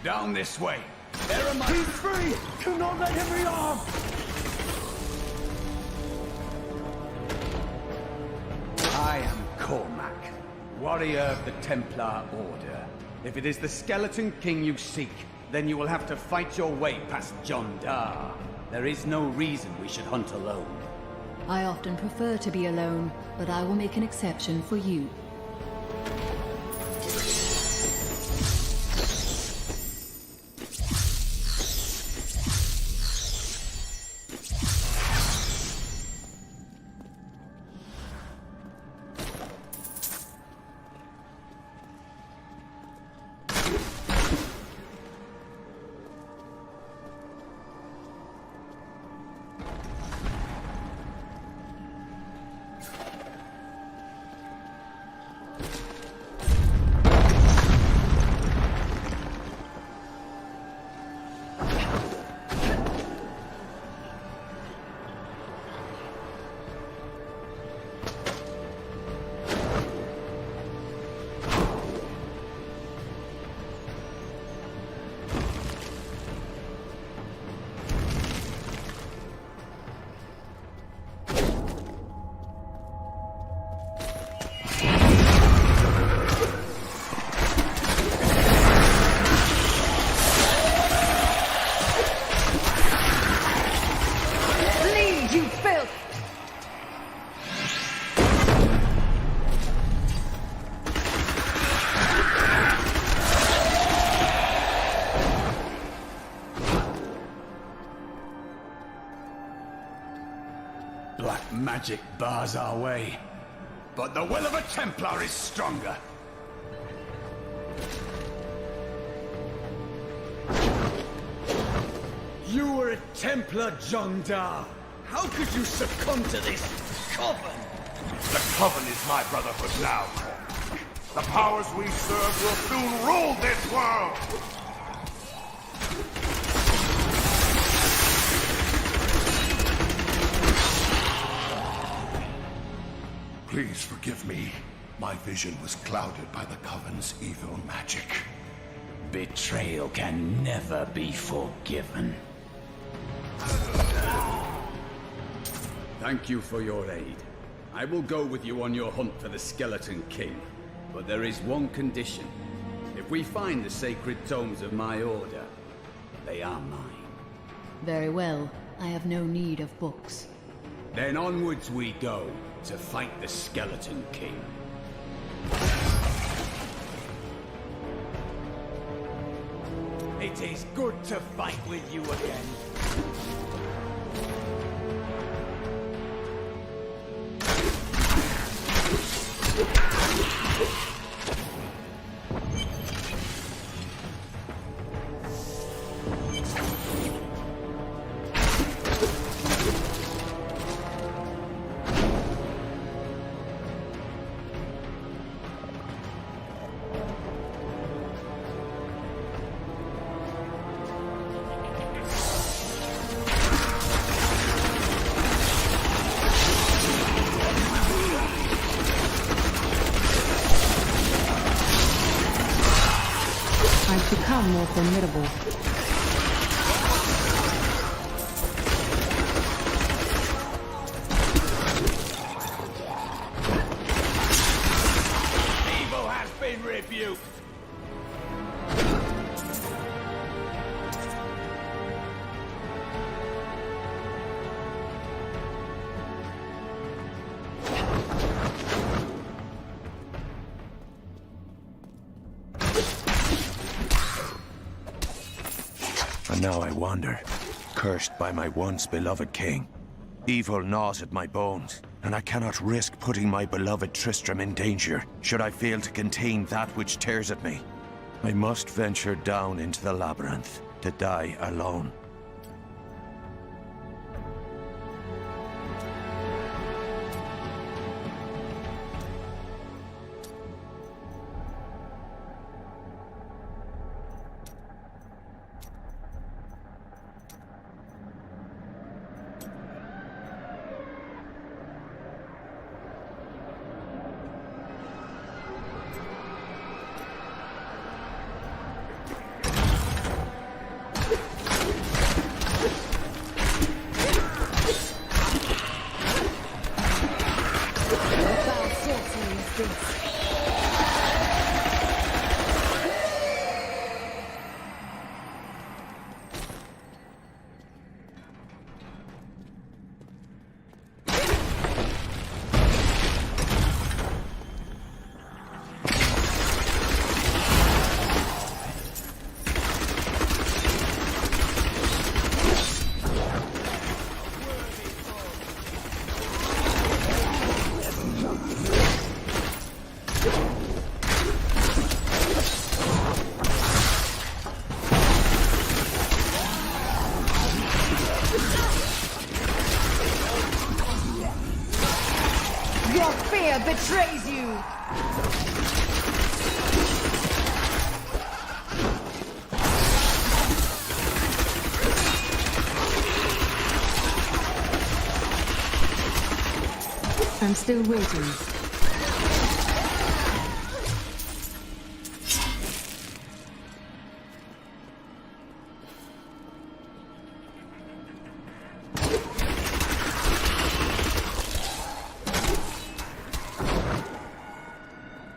Down this way. There are my... He's free! Do not let him rearm! I am Cormac, warrior of the Templar Order. If it is the Skeleton King you seek, then you will have to fight your way past John Dar. There is no reason we should hunt alone. I often prefer to be alone, but I will make an exception for you. Black magic bars our way, but the will of a Templar is stronger. You were a Templar, John Dar. How could you succumb to this coven? The coven is my brotherhood now, Cormac. The powers we serve will soon rule this world! Please forgive me. My vision was clouded by the Coven's evil magic. Betrayal can never be forgiven. Thank you for your aid. I will go with you on your hunt for the Skeleton King. But there is one condition. If we find the sacred tomes of my order, they are mine. Very well. I have no need of books. Then onwards we go, to fight the Skeleton King. It is good to fight with you again. become more formidable. Evil has been rebuked. And now I wander, cursed by my once beloved king. Evil gnaws at my bones, and I cannot risk putting my beloved Tristram in danger, should I fail to contain that which tears at me. I must venture down into the labyrinth, to die alone. Your fear betrays you! I'm still waiting.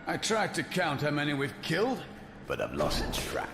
I tried to count how many we've killed, but I've lost track.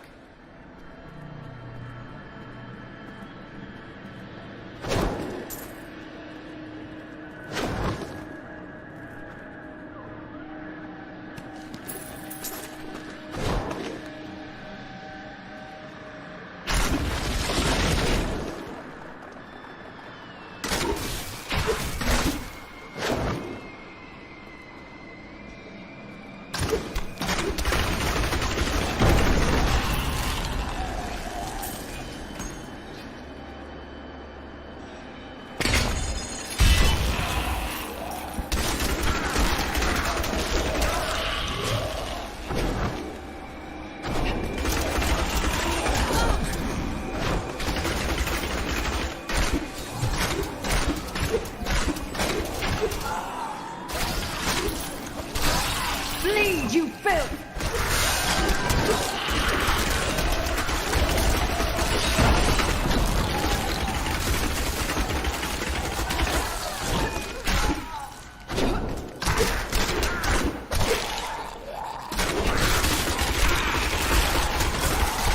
Bleed, you filth!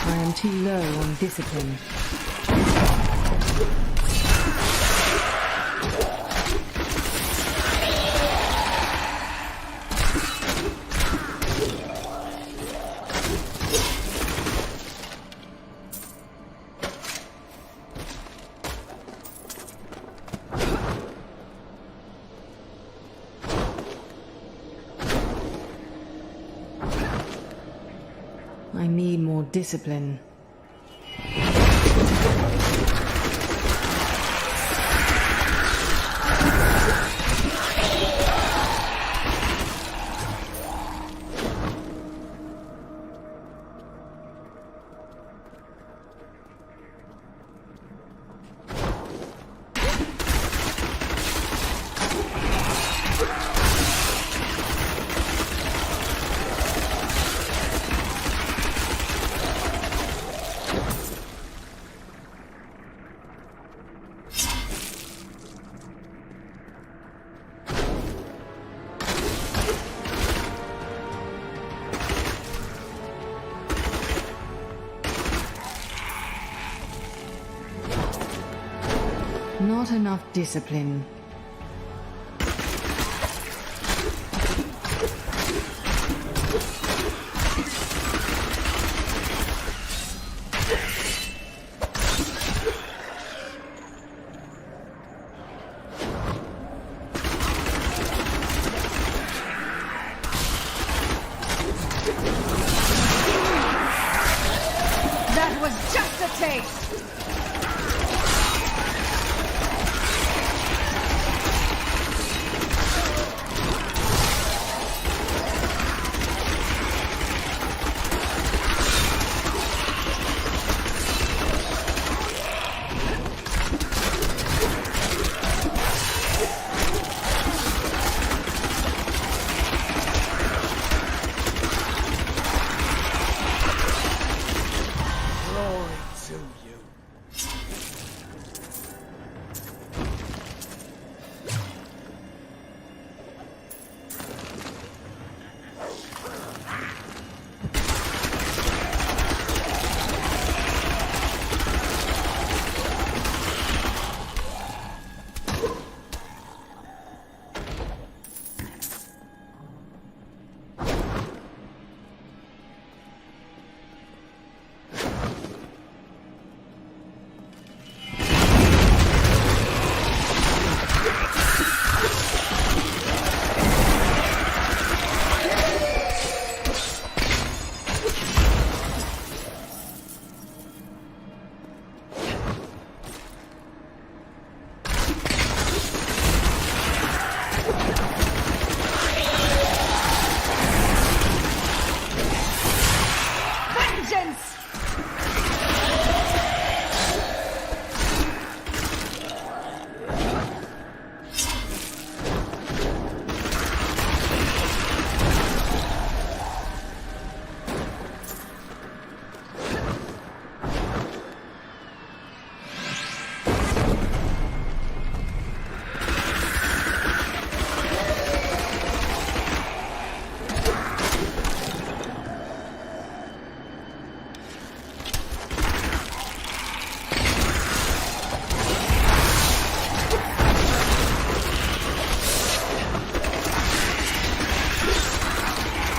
I am too low on discipline. I need more discipline. Not enough discipline. That was just a taste! Glory to you. Vengeance!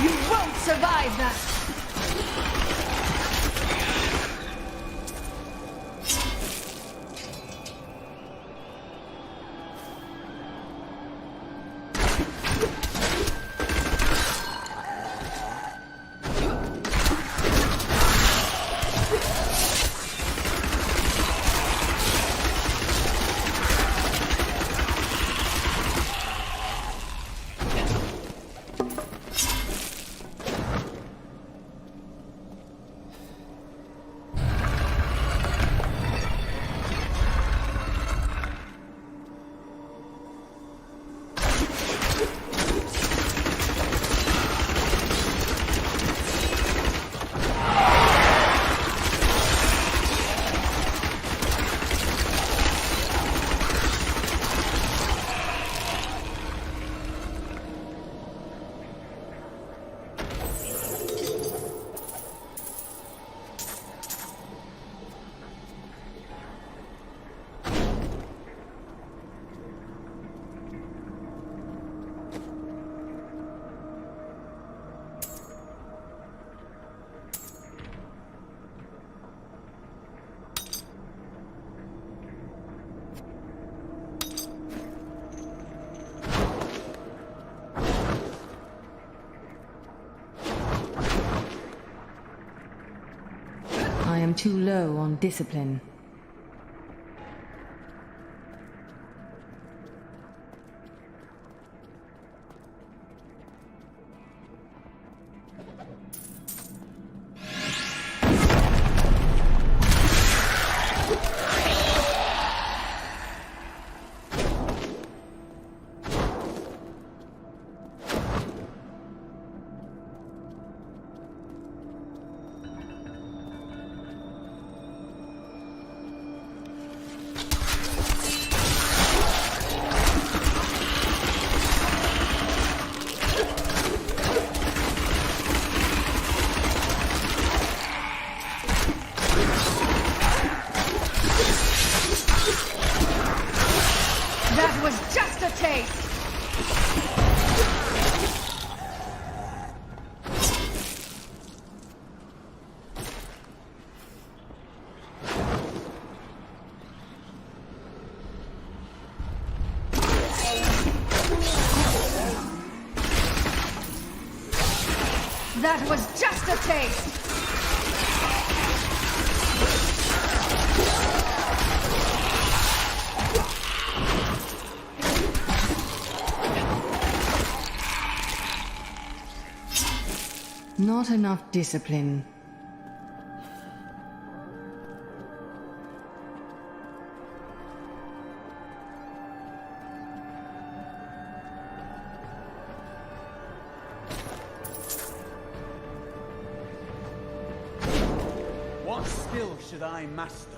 You won't survive that! I am too low on discipline. That was just a taste! Not enough discipline. What skill should I master?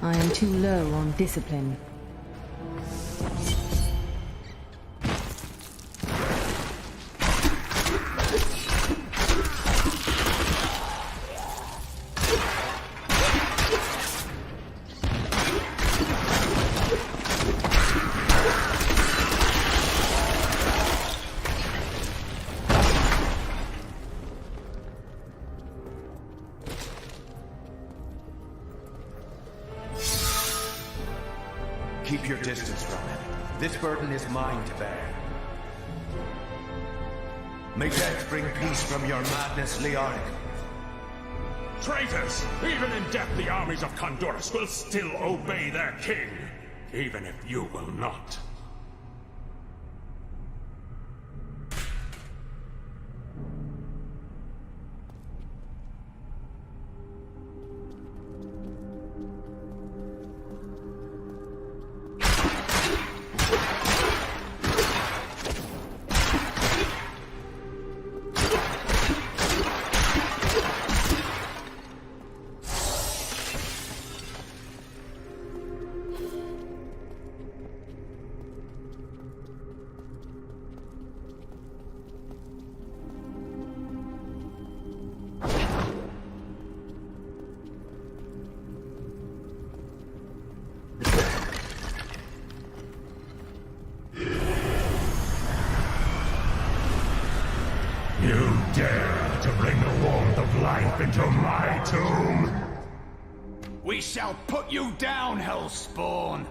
I am too low on discipline. Keep your distance from him. This burden is mine to bear. May death bring peace from your madness, Leoric. Traitors! Even in death, the armies of Condorus will still obey their king, even if you will not. You dare to bring the warmth of life into my tomb? We shall put you down, Hellspawn!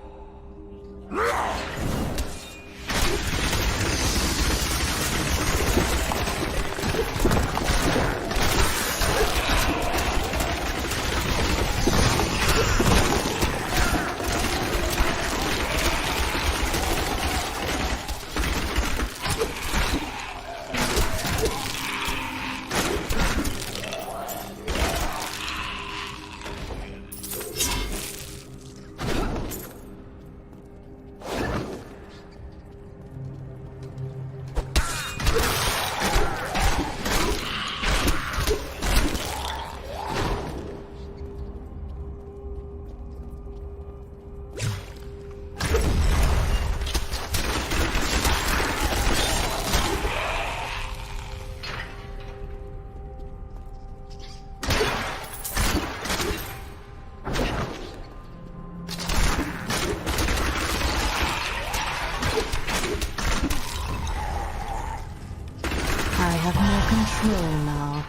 I have more control now.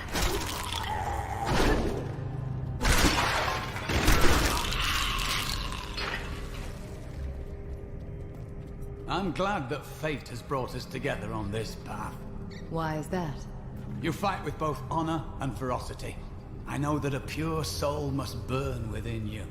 I'm glad that fate has brought us together on this path. Why is that? You fight with both honor and ferocity. I know that a pure soul must burn within you.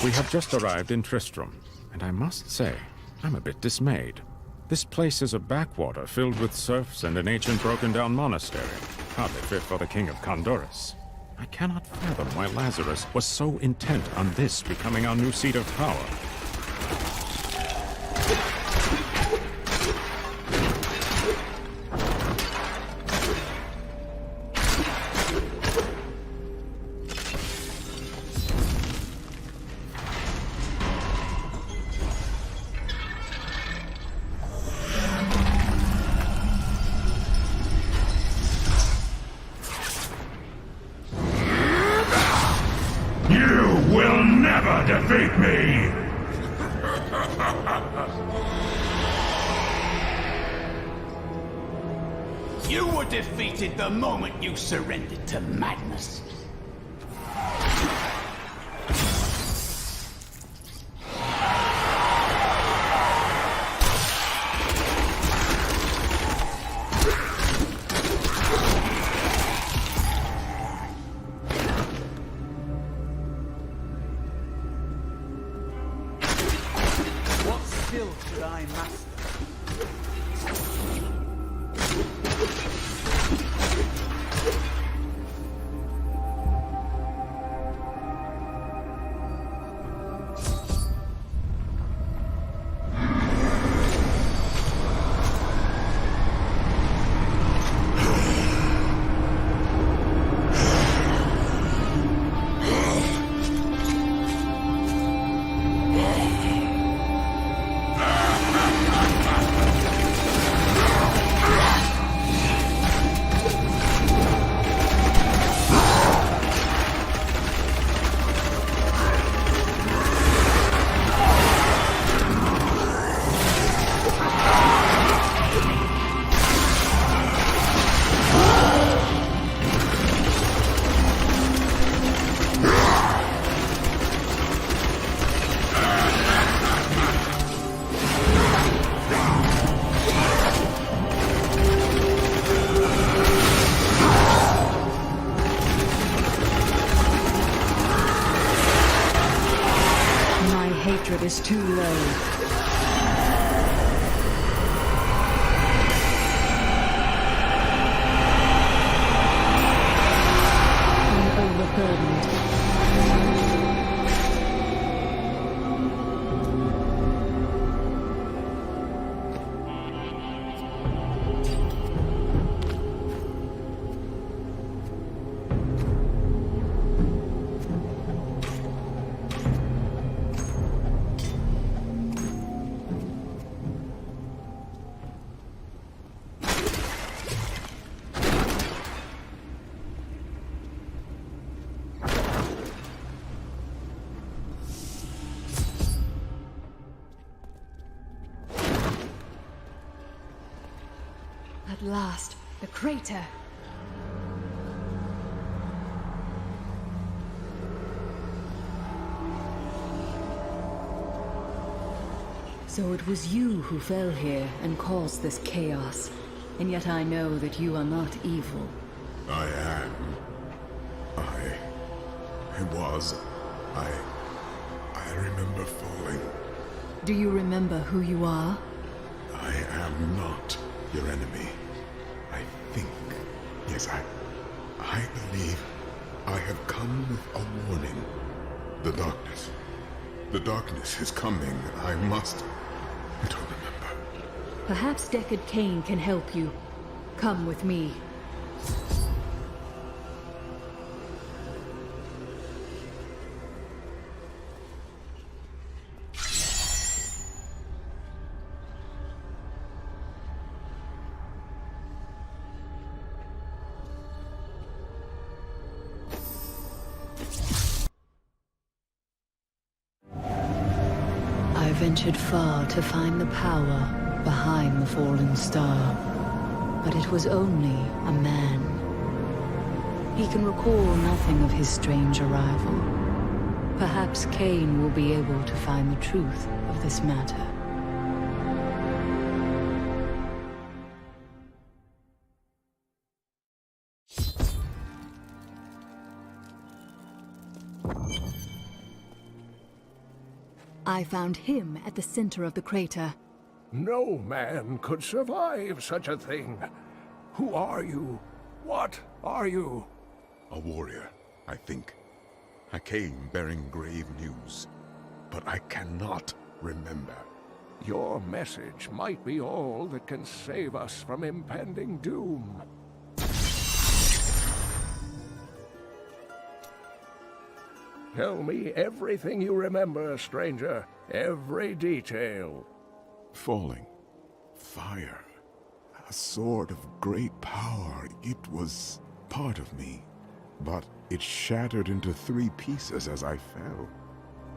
We have just arrived in Tristram, and I must say, I'm a bit dismayed. This place is a backwater filled with serfs and an ancient broken-down monastery, hardly fit for the King of Condorus. I cannot fathom why Lazarus was so intent on this becoming our new seat of power. You will never defeat me! You were defeated the moment you surrendered to madness. What skill should I master? Hatred is too low. I'm overburdened. At last, the crater. So it was you who fell here and caused this chaos. And yet I know that you are not evil. I am. I remember falling. Do you remember who you are? I am not your enemy. I think. Yes, I believe I have come with a warning. The darkness. The darkness is coming. I must. I don't remember. Perhaps Deckard Cain can help you. Come with me. I ventured far to find the power behind the fallen star, but it was only a man. He can recall nothing of his strange arrival. Perhaps Cain will be able to find the truth of this matter. I found him at the center of the crater. No man could survive such a thing. Who are you? What are you? A warrior. I think. I came bearing grave news, but I cannot remember. Your message might be all that can save us from impending doom. Tell me everything you remember, stranger. Every detail. Falling. Fire. A sword of great power. It was part of me. But it shattered into 3 pieces as I fell.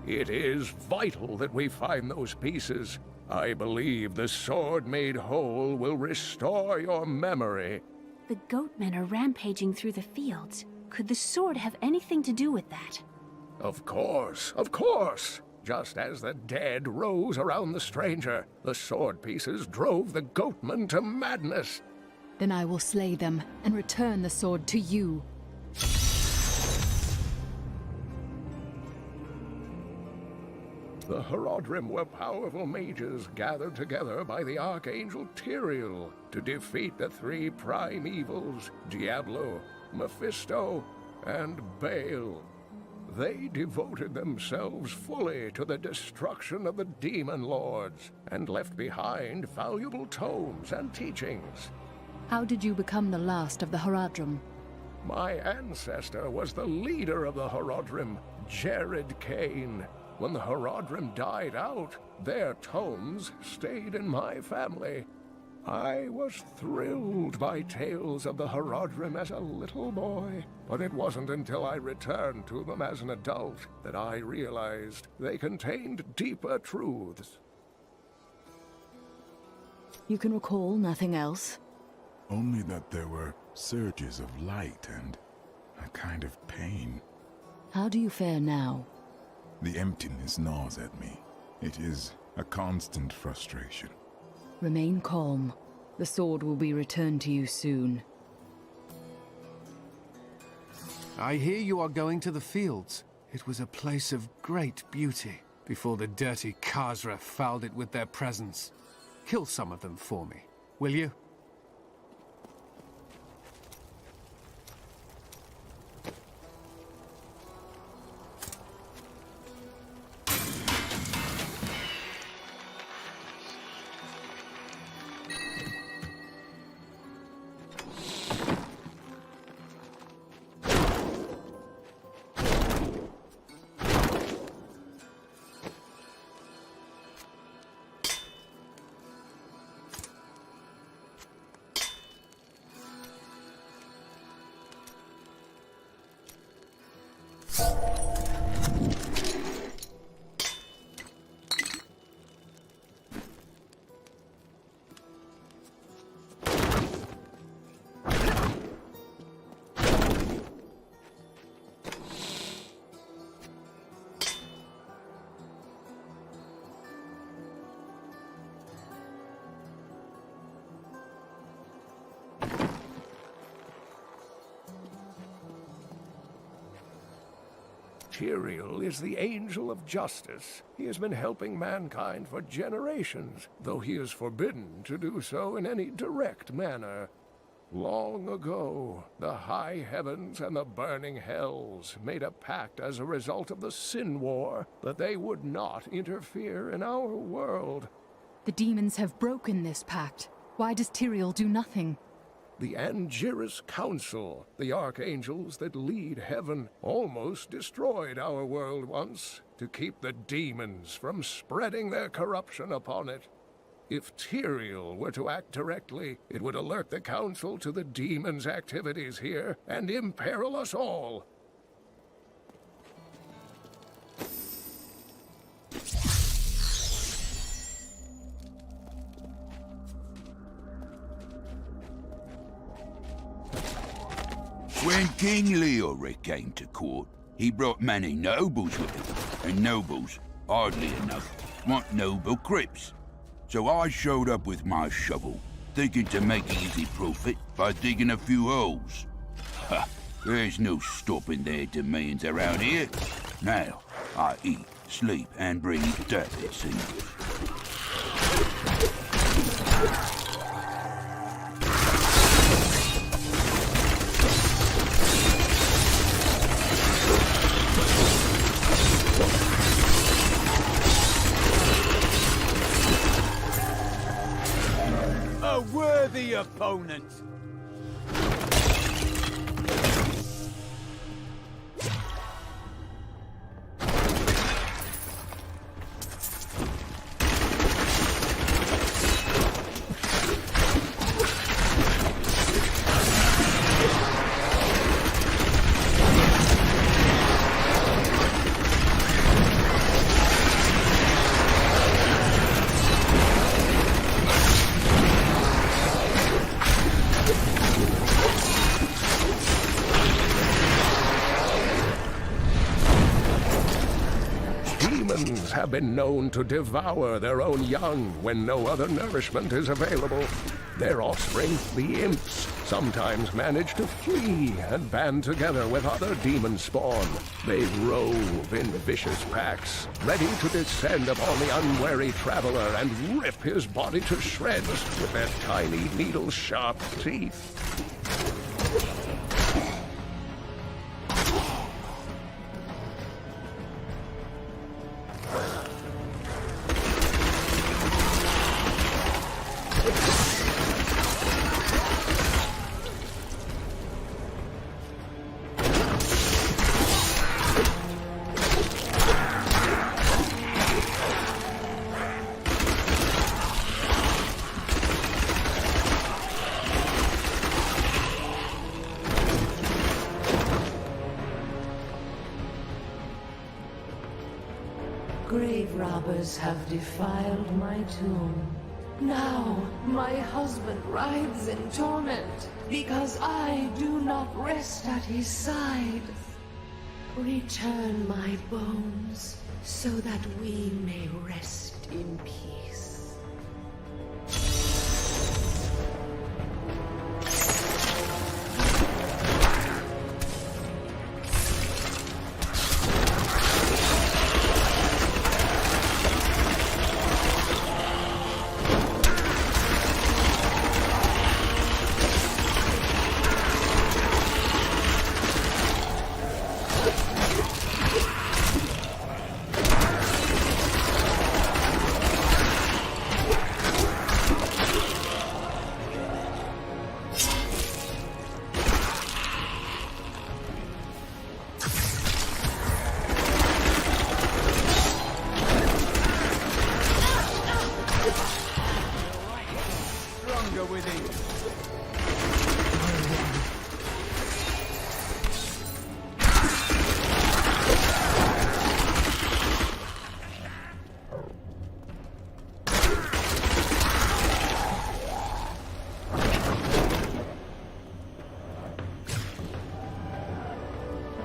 It is vital that we find those pieces. I believe the sword made whole will restore your memory. The goatmen are rampaging through the fields. Could the sword have anything to do with that? Of course, of course. Just as the dead rose around the stranger, the sword pieces drove the goatmen to madness. Then I will slay them and return the sword to you. The Horadrim were powerful mages gathered together by the Archangel Tyrael to defeat the 3 prime evils, Diablo, Mephisto, and Baal. They devoted themselves fully to the destruction of the demon lords and left behind valuable tomes and teachings. How did you become the last of the Horadrim? My ancestor was the leader of the Horadrim, Jared Kane. When the Horadrim died out, their tomes stayed in my family. I was thrilled by tales of the Horadrim as a little boy, but it wasn't until I returned to them as an adult that I realized they contained deeper truths. You can recall nothing else? Only that there were surges of light and a kind of pain. How do you fare now? The emptiness gnaws at me. It is a constant frustration. Remain calm. The sword will be returned to you soon. I hear you are going to the fields. It was a place of great beauty before the dirty Khazra fouled it with their presence. Kill some of them for me, will you? Tyrael is the angel of justice. He has been helping mankind for generations, though he is forbidden to do so in any direct manner. Long ago, the high heavens and the burning hells made a pact as a result of the Sin War that they would not interfere in our world. The demons have broken this pact. Why does Tyrael do nothing? The Angiris Council, the archangels that lead heaven, almost destroyed our world once to keep the demons from spreading their corruption upon it. If Tyrael were to act directly, it would alert the Council to the demons' activities here and imperil us all. When King Leoric came to court, he brought many nobles with him, and nobles, oddly enough, want noble crypts. So I showed up with my shovel, thinking to make easy profit by digging a few holes. Ha! There's no stopping their demands around here. Now, I eat, sleep, and breathe death, it seems. the opponent! Demons have been known to devour their own young when no other nourishment is available. Their offspring, the imps, sometimes manage to flee and band together with other demon spawn. They rove in vicious packs, ready to descend upon the unwary traveler and rip his body to shreds with their tiny needle-sharp teeth. Grave robbers have defiled my tomb. Now my husband writhes in torment because I do not rest at his side. Return my bones so that we may rest in peace.